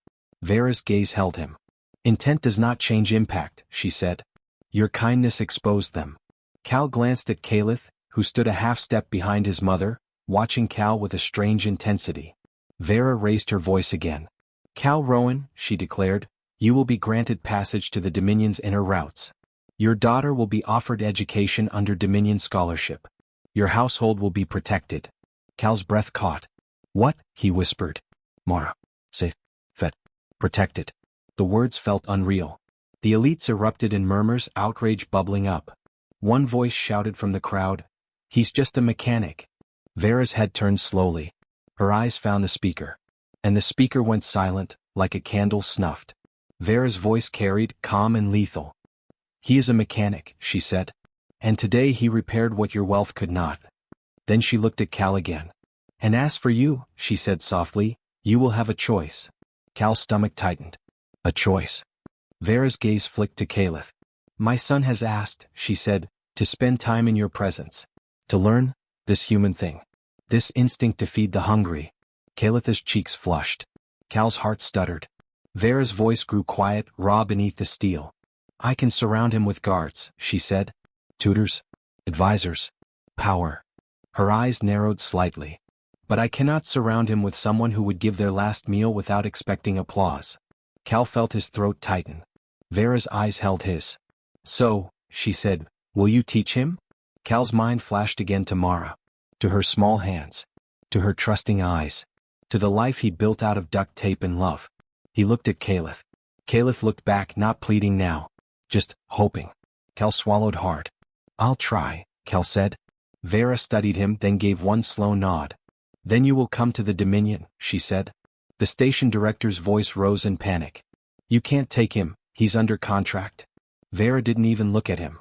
Vera's gaze held him. Intent does not change impact, she said. Your kindness exposed them. Cal glanced at Caliph, who stood a half step behind his mother, watching Cal with a strange intensity. Vera raised her voice again. Cal Rowan, she declared, you will be granted passage to the Dominion's inner routes. Your daughter will be offered education under Dominion scholarship. Your household will be protected. Cal's breath caught. What? He whispered. Mara. Safe. Fed. Protected. The words felt unreal. The elites erupted in murmurs, outrage bubbling up. One voice shouted from the crowd. He's just a mechanic. Vera's head turned slowly. Her eyes found the speaker. And the speaker went silent, like a candle snuffed. Vera's voice carried, calm and lethal. He is a mechanic, she said. And today he repaired what your wealth could not. Then she looked at Cal again. And as for you, she said softly, you will have a choice. Cal's stomach tightened. A choice. Vera's gaze flicked to Caliph. My son has asked, she said, to spend time in your presence. To learn, this human thing. This instinct to feed the hungry. Caliph's cheeks flushed. Cal's heart stuttered. Vera's voice grew quiet, raw beneath the steel. I can surround him with guards, she said. Tutors. Advisors. Power. Her eyes narrowed slightly. But I cannot surround him with someone who would give their last meal without expecting applause. Cal felt his throat tighten. Vera's eyes held his. So, she said, will you teach him? Cal's mind flashed again to Mara. To her small hands. To her trusting eyes. To the life he built out of duct tape and love. He looked at Caliph. Caliph looked back, not pleading now. Just hoping. Cal swallowed hard. I'll try, Cal said. Vera studied him, then gave one slow nod. Then you will come to the Dominion, she said. The station director's voice rose in panic. You can't take him, he's under contract. Vera didn't even look at him.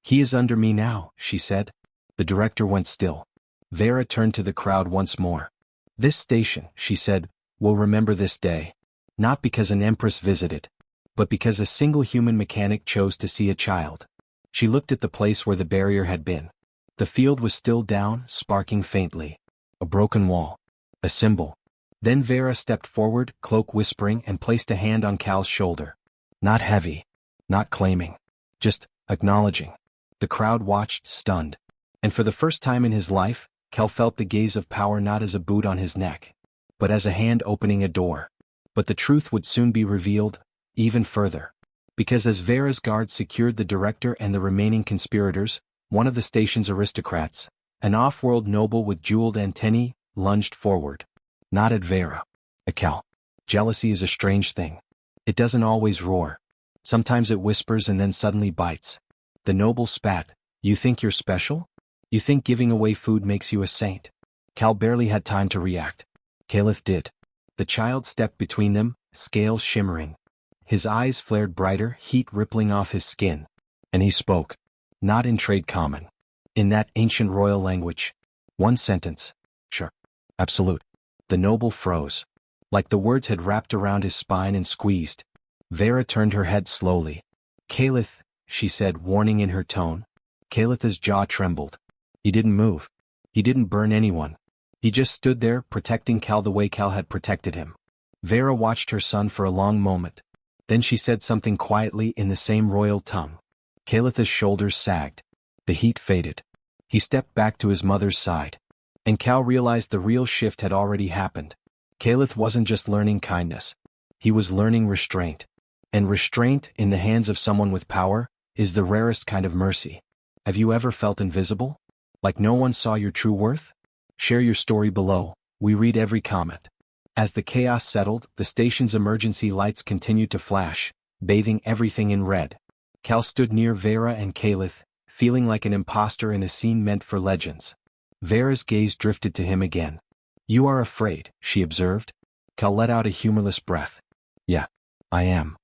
He is under me now, she said. The director went still. Vera turned to the crowd once more. This station, she said, will remember this day. Not because an empress visited, but because a single human mechanic chose to see a child. She looked at the place where the barrier had been. The field was still down, sparking faintly. A broken wall. A symbol. Then Vera stepped forward, cloak whispering, and placed a hand on Cal's shoulder. Not heavy. Not claiming. Just acknowledging. The crowd watched, stunned. And for the first time in his life, Cal felt the gaze of power not as a boot on his neck, but as a hand opening a door. But the truth would soon be revealed, even further. Because as Vera's guards secured the director and the remaining conspirators, one of the station's aristocrats, an off-world noble with jeweled antennae, lunged forward. Not at Vera. At Cal. Jealousy is a strange thing. It doesn't always roar. Sometimes it whispers and then suddenly bites. The noble spat. You think you're special? You think giving away food makes you a saint? Cal barely had time to react. Caliph did. The child stepped between them, scales shimmering. His eyes flared brighter, heat rippling off his skin. And he spoke. Not in trade common. In that ancient royal language. One sentence. Sure. Absolute. The noble froze. Like the words had wrapped around his spine and squeezed. Vera turned her head slowly. Caliph, she said, warning in her tone. Calith's jaw trembled. He didn't move. He didn't burn anyone. He just stood there, protecting Cal the way Cal had protected him. Vera watched her son for a long moment. Then she said something quietly in the same royal tongue. Calith's shoulders sagged. The heat faded. He stepped back to his mother's side. And Cal realized the real shift had already happened. Calith wasn't just learning kindness. He was learning restraint. And restraint, in the hands of someone with power, is the rarest kind of mercy. Have you ever felt invisible? Like no one saw your true worth? Share your story below. We read every comment. As the chaos settled, the station's emergency lights continued to flash, bathing everything in red. Cal stood near Vera and Calith, feeling like an imposter in a scene meant for legends. Vera's gaze drifted to him again. You are afraid, she observed. Cal let out a humorless breath. Yeah, I am.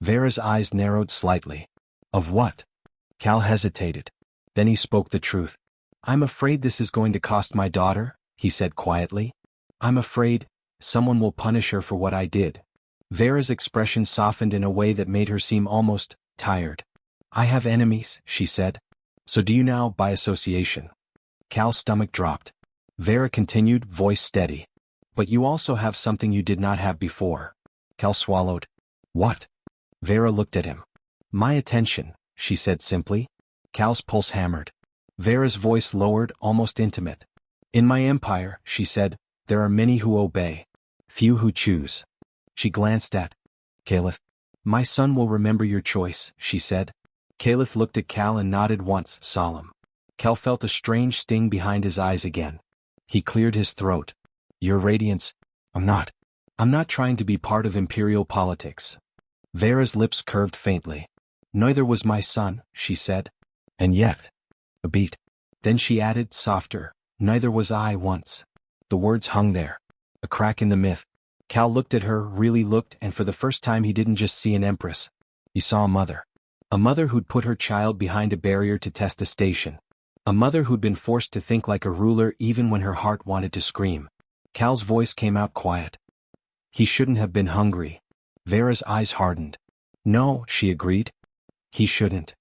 Vera's eyes narrowed slightly. Of what? Cal hesitated. Then he spoke the truth. I'm afraid this is going to cost my daughter, he said quietly. I'm afraid someone will punish her for what I did. Vera's expression softened in a way that made her seem almost tired. I have enemies, she said. So do you now, by association? Cal's stomach dropped. Vera continued, voice steady. But you also have something you did not have before. Cal swallowed. What? Vera looked at him. My attention, she said simply. Cal's pulse hammered. Vera's voice lowered, almost intimate. In my empire, she said, there are many who obey. Few who choose. She glanced at Calith. My son will remember your choice, she said. Calith looked at Cal and nodded once, solemn. Cal felt a strange sting behind his eyes again. He cleared his throat. Your radiance. I'm not trying to be part of imperial politics. Vera's lips curved faintly. Neither was my son, she said. And yet. A beat. Then she added, softer, neither was I once. The words hung there. A crack in the myth. Cal looked at her, really looked, and for the first time he didn't just see an empress. He saw a mother. A mother who'd put her child behind a barrier to test a station. A mother who'd been forced to think like a ruler even when her heart wanted to scream. Cal's voice came out quiet. He shouldn't have been hungry. Vera's eyes hardened. No, she agreed. He shouldn't.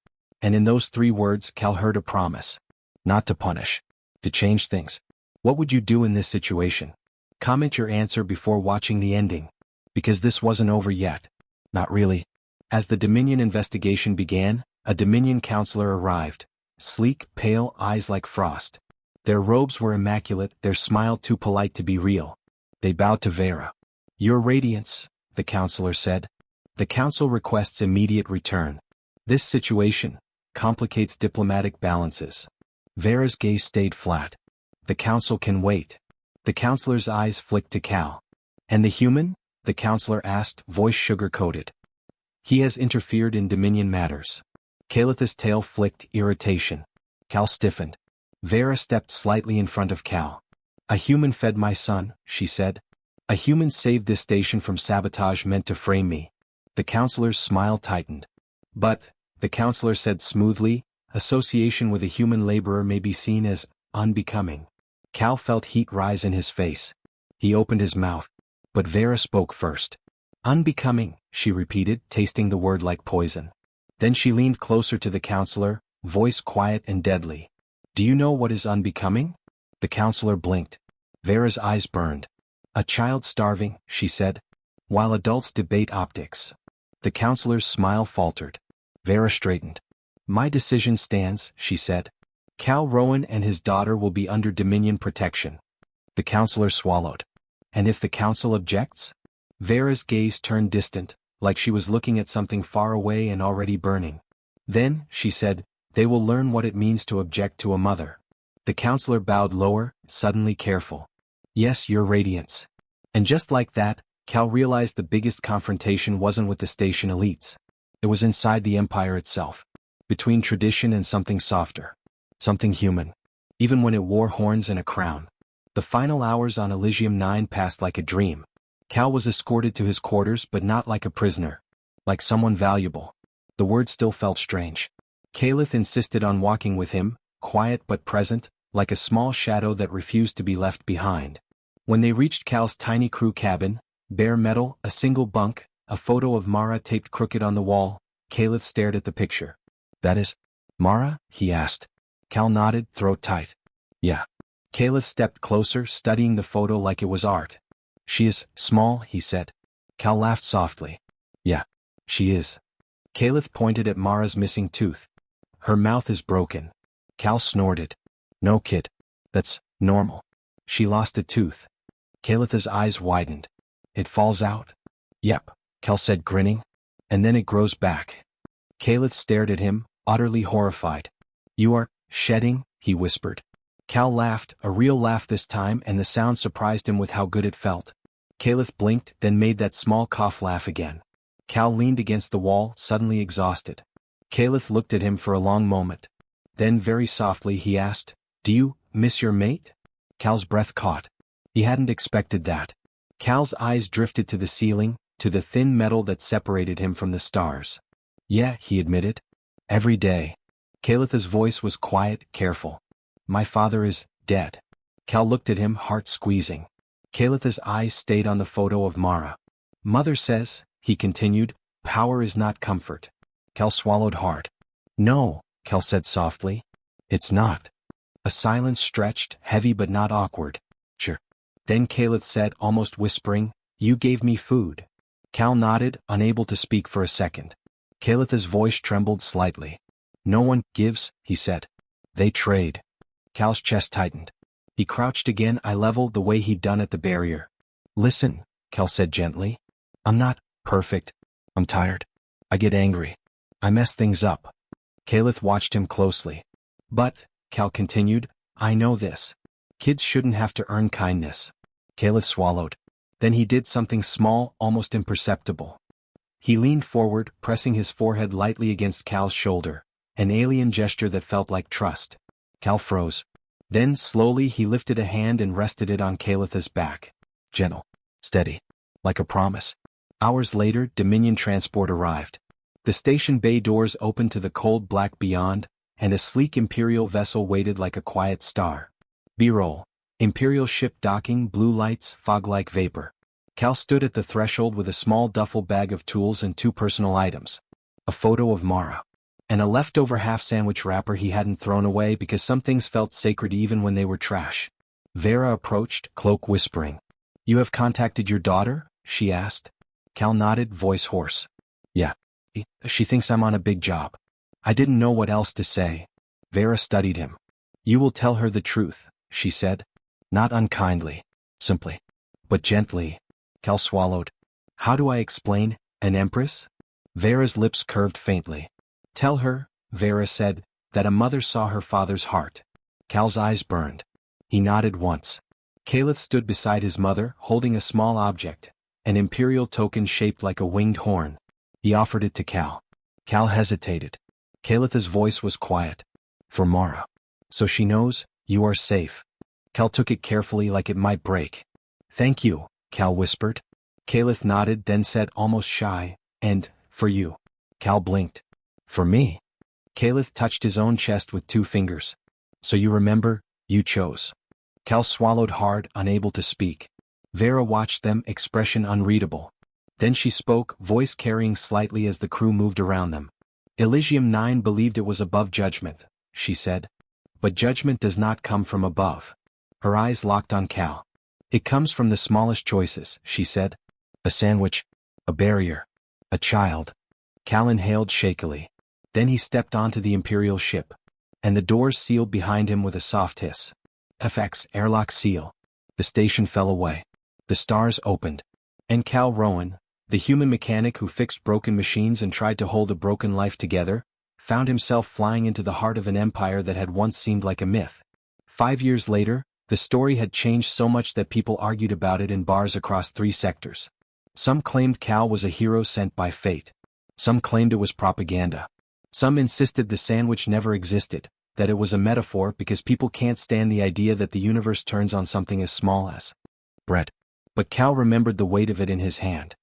And in those 3 words Cal heard a promise. Not to punish. To change things. What would you do in this situation? Comment your answer before watching the ending. Because this wasn't over yet. Not really. As the Dominion investigation began, a Dominion counselor arrived. Sleek, pale, eyes like frost. Their robes were immaculate, their smile too polite to be real. They bowed to Vera. Your radiance, the counselor said. The council requests immediate return. This situation complicates diplomatic balances. Vera's gaze stayed flat. The council can wait. The counselor's eyes flicked to Cal. And the human? The counselor asked, voice sugar-coated. He has interfered in Dominion matters. Calith's tail flicked, irritation. Cal stiffened. Vera stepped slightly in front of Cal. A human fed my son, she said. A human saved this station from sabotage meant to frame me. The counselor's smile tightened. But, the counselor said smoothly, association with a human laborer may be seen as unbecoming. Cal felt heat rise in his face. He opened his mouth. But Vera spoke first. Unbecoming, she repeated, tasting the word like poison. Then she leaned closer to the counselor, voice quiet and deadly. Do you know what is unbecoming? The counselor blinked. Vera's eyes burned. A child starving, she said. While adults debate optics. The counselor's smile faltered. Vera straightened. My decision stands, she said. Cal Rowan and his daughter will be under Dominion protection. The counselor swallowed. And if the council objects? Vera's gaze turned distant, like she was looking at something far away and already burning. Then, she said, they will learn what it means to object to a mother. The counselor bowed lower, suddenly careful. Yes, your radiance. And just like that, Cal realized the biggest confrontation wasn't with the station elites. It was inside the empire itself. Between tradition and something softer. Something human. Even when it wore horns and a crown. The final hours on Elysium 9 passed like a dream. Cal was escorted to his quarters but not like a prisoner. Like someone valuable. The word still felt strange. Calith insisted on walking with him, quiet but present, like a small shadow that refused to be left behind. When they reached Cal's tiny crew cabin, bare metal, a single bunk, a photo of Mara taped crooked on the wall, Calith stared at the picture. That is Mara? He asked. Cal nodded, throat tight. Yeah. Caliph stepped closer, studying the photo like it was art. She is small, he said. Cal laughed softly. Yeah, she is. Caliph pointed at Mara's missing tooth. Her mouth is broken. Cal snorted. No, kid. That's normal. She lost a tooth. Caliph's eyes widened. It falls out? Yep, Cal said, grinning. And then it grows back. Caliph stared at him, utterly horrified. You are shedding, he whispered. Cal laughed, a real laugh this time, and the sound surprised him with how good it felt. Caliph blinked, then made that small cough laugh again. Cal leaned against the wall, suddenly exhausted. Caliph looked at him for a long moment. Then very softly he asked, Do you miss your mate? Cal's breath caught. He hadn't expected that. Cal's eyes drifted to the ceiling, to the thin metal that separated him from the stars. Yeah, he admitted. Every day. Caliph's voice was quiet, careful. My father is dead. Cal looked at him, heart squeezing. Caliph's eyes stayed on the photo of Mara. Mother says, he continued, power is not comfort. Cal swallowed hard. No, Cal said softly. It's not. A silence stretched, heavy but not awkward. Sure. Then Caliph said, almost whispering, You gave me food. Cal nodded, unable to speak for a second. Caliph's voice trembled slightly. No one gives, he said. They trade. Cal's chest tightened. He crouched again, eye level the way he'd done at the barrier. Listen, Cal said gently. I'm not perfect. I'm tired. I get angry. I mess things up. Caliph watched him closely. But, Cal continued, I know this. Kids shouldn't have to earn kindness. Caliph swallowed. Then he did something small, almost imperceptible. He leaned forward, pressing his forehead lightly against Cal's shoulder, an alien gesture that felt like trust. Cal froze. Then, slowly, he lifted a hand and rested it on Caliph's back. Gentle. Steady. Like a promise. Hours later, Dominion transport arrived. The station bay doors opened to the cold black beyond, and a sleek Imperial vessel waited like a quiet star. B-roll. Imperial ship docking, blue lights, fog-like vapor. Cal stood at the threshold with a small duffel bag of tools and 2 personal items. A photo of Mara. And a leftover half-sandwich wrapper he hadn't thrown away because some things felt sacred even when they were trash. Vera approached, cloak whispering. You have contacted your daughter? She asked. Cal nodded, voice hoarse. Yeah. She thinks I'm on a big job. I didn't know what else to say. Vera studied him. You will tell her the truth, she said. Not unkindly. Simply. But gently. Cal swallowed. How do I explain, an empress? Vera's lips curved faintly. Tell her, Vera said, that a mother saw her father's heart. Cal's eyes burned. He nodded once. Caliph stood beside his mother, holding a small object, an imperial token shaped like a winged horn. He offered it to Cal. Cal hesitated. Caliph's voice was quiet. For Mara. So she knows, you are safe. Cal took it carefully like it might break. Thank you, Cal whispered. Caliph nodded, then said almost shy, and, for you. Cal blinked. For me? Caliph touched his own chest with 2 fingers. So you remember, you chose. Cal swallowed hard, unable to speak. Vera watched them, expression unreadable. Then she spoke, voice carrying slightly as the crew moved around them. Elysium 9 believed it was above judgment, she said. But judgment does not come from above. Her eyes locked on Cal. It comes from the smallest choices, she said. A sandwich. A barrier. A child. Cal inhaled shakily. Then he stepped onto the Imperial ship. And the doors sealed behind him with a soft hiss. FX airlock seal. The station fell away. The stars opened. And Cal Rowan, the human mechanic who fixed broken machines and tried to hold a broken life together, found himself flying into the heart of an empire that had once seemed like a myth. 5 years later, the story had changed so much that people argued about it in bars across 3 sectors. Some claimed Cal was a hero sent by fate. Some claimed it was propaganda. Some insisted the sandwich never existed, that it was a metaphor because people can't stand the idea that the universe turns on something as small as bread. But Cal remembered the weight of it in his hand.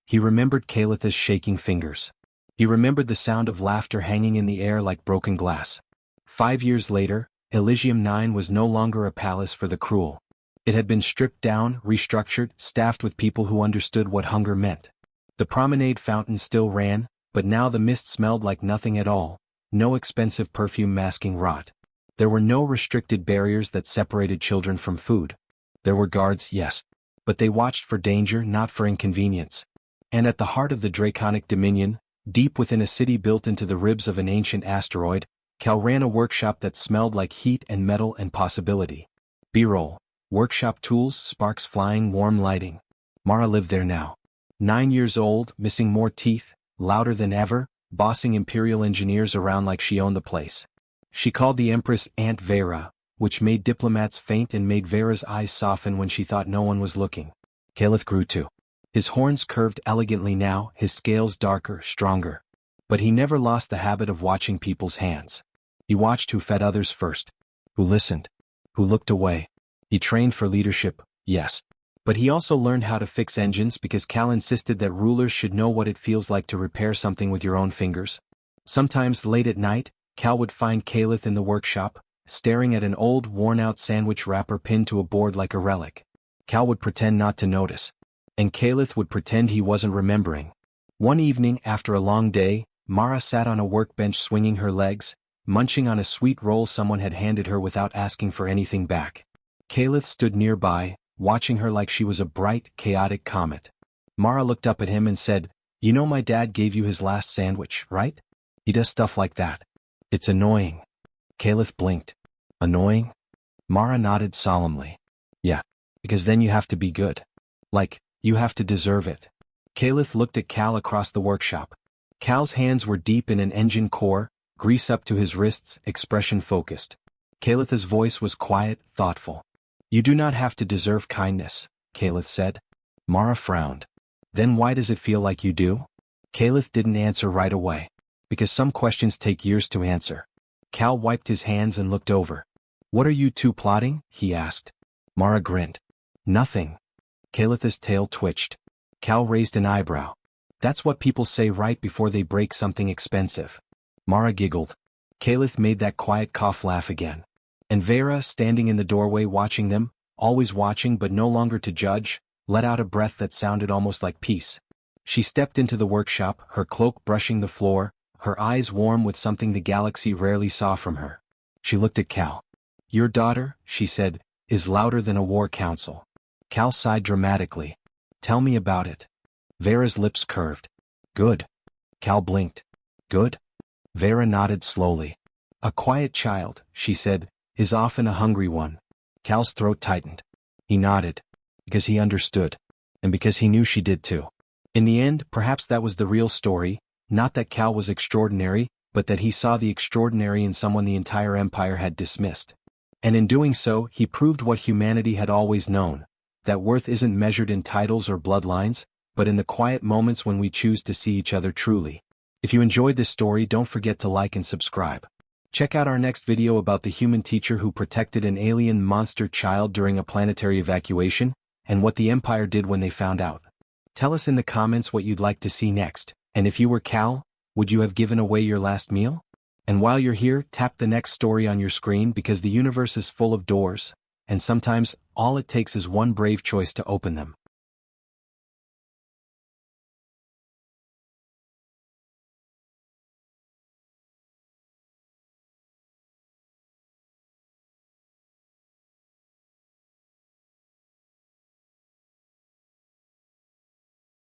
He remembered Caliph's shaking fingers. He remembered the sound of laughter hanging in the air like broken glass. 5 years later, Elysium 9 was no longer a palace for the cruel. It had been stripped down, restructured, staffed with people who understood what hunger meant. The promenade fountain still ran, but now the mist smelled like nothing at all, no expensive perfume masking rot. There were no restricted barriers that separated children from food. There were guards, yes, but they watched for danger, not for inconvenience. And at the heart of the draconic dominion, deep within a city built into the ribs of an ancient asteroid, Cal ran a workshop that smelled like heat and metal and possibility. B-roll, workshop tools, sparks flying, warm lighting. Mara lived there now. 9 years old, missing more teeth, louder than ever, bossing Imperial engineers around like she owned the place. She called the Empress Aunt Vera, which made diplomats faint and made Vera's eyes soften when she thought no one was looking. Caliph grew too. His horns curved elegantly now, his scales darker, stronger. But he never lost the habit of watching people's hands. He watched who fed others first, who listened, who looked away. He trained for leadership, yes. But he also learned how to fix engines because Cal insisted that rulers should know what it feels like to repair something with your own fingers. Sometimes late at night, Cal would find Caliph in the workshop, staring at an old, worn-out sandwich wrapper pinned to a board like a relic. Cal would pretend not to notice. And Caliph would pretend he wasn't remembering. One evening, after a long day, Mara sat on a workbench swinging her legs, munching on a sweet roll someone had handed her without asking for anything back. Caliph stood nearby, watching her like she was a bright, chaotic comet. Mara looked up at him and said, "You know my dad gave you his last sandwich, right? He does stuff like that. It's annoying." Caliph blinked. "Annoying?" Mara nodded solemnly. "Yeah, because then you have to be good. Like, you have to deserve it." Caliph looked at Cal across the workshop. Cal's hands were deep in an engine core, grease up to his wrists, expression focused. Caliph's voice was quiet, thoughtful. "You do not have to deserve kindness," Caliph said. Mara frowned. "Then why does it feel like you do?" Caliph didn't answer right away. Because some questions take years to answer. Cal wiped his hands and looked over. "What are you two plotting?" he asked. Mara grinned. "Nothing." Caliph's tail twitched. Cal raised an eyebrow. "That's what people say right before they break something expensive." Mara giggled. Caliph made that quiet cough laugh again. And Vera, standing in the doorway watching them, always watching but no longer to judge, let out a breath that sounded almost like peace. She stepped into the workshop, her cloak brushing the floor, her eyes warm with something the galaxy rarely saw from her. She looked at Cal. "Your daughter," she said, "is louder than a war council." Cal sighed dramatically. "Tell me about it." Vera's lips curved. "Good." Cal blinked. "Good?" Vera nodded slowly. "A quiet child," she said, "is often a hungry one." Cal's throat tightened. He nodded. Because he understood. And because he knew she did too. In the end, perhaps that was the real story, not that Cal was extraordinary, but that he saw the extraordinary in someone the entire empire had dismissed. And in doing so, he proved what humanity had always known, that worth isn't measured in titles or bloodlines, but in the quiet moments when we choose to see each other truly. If you enjoyed this story, don't forget to like and subscribe. Check out our next video about the human teacher who protected an alien monster child during a planetary evacuation, and what the Empire did when they found out. Tell us in the comments what you'd like to see next, and if you were Cal, would you have given away your last meal? And while you're here, tap the next story on your screen because the universe is full of doors, and sometimes, all it takes is one brave choice to open them.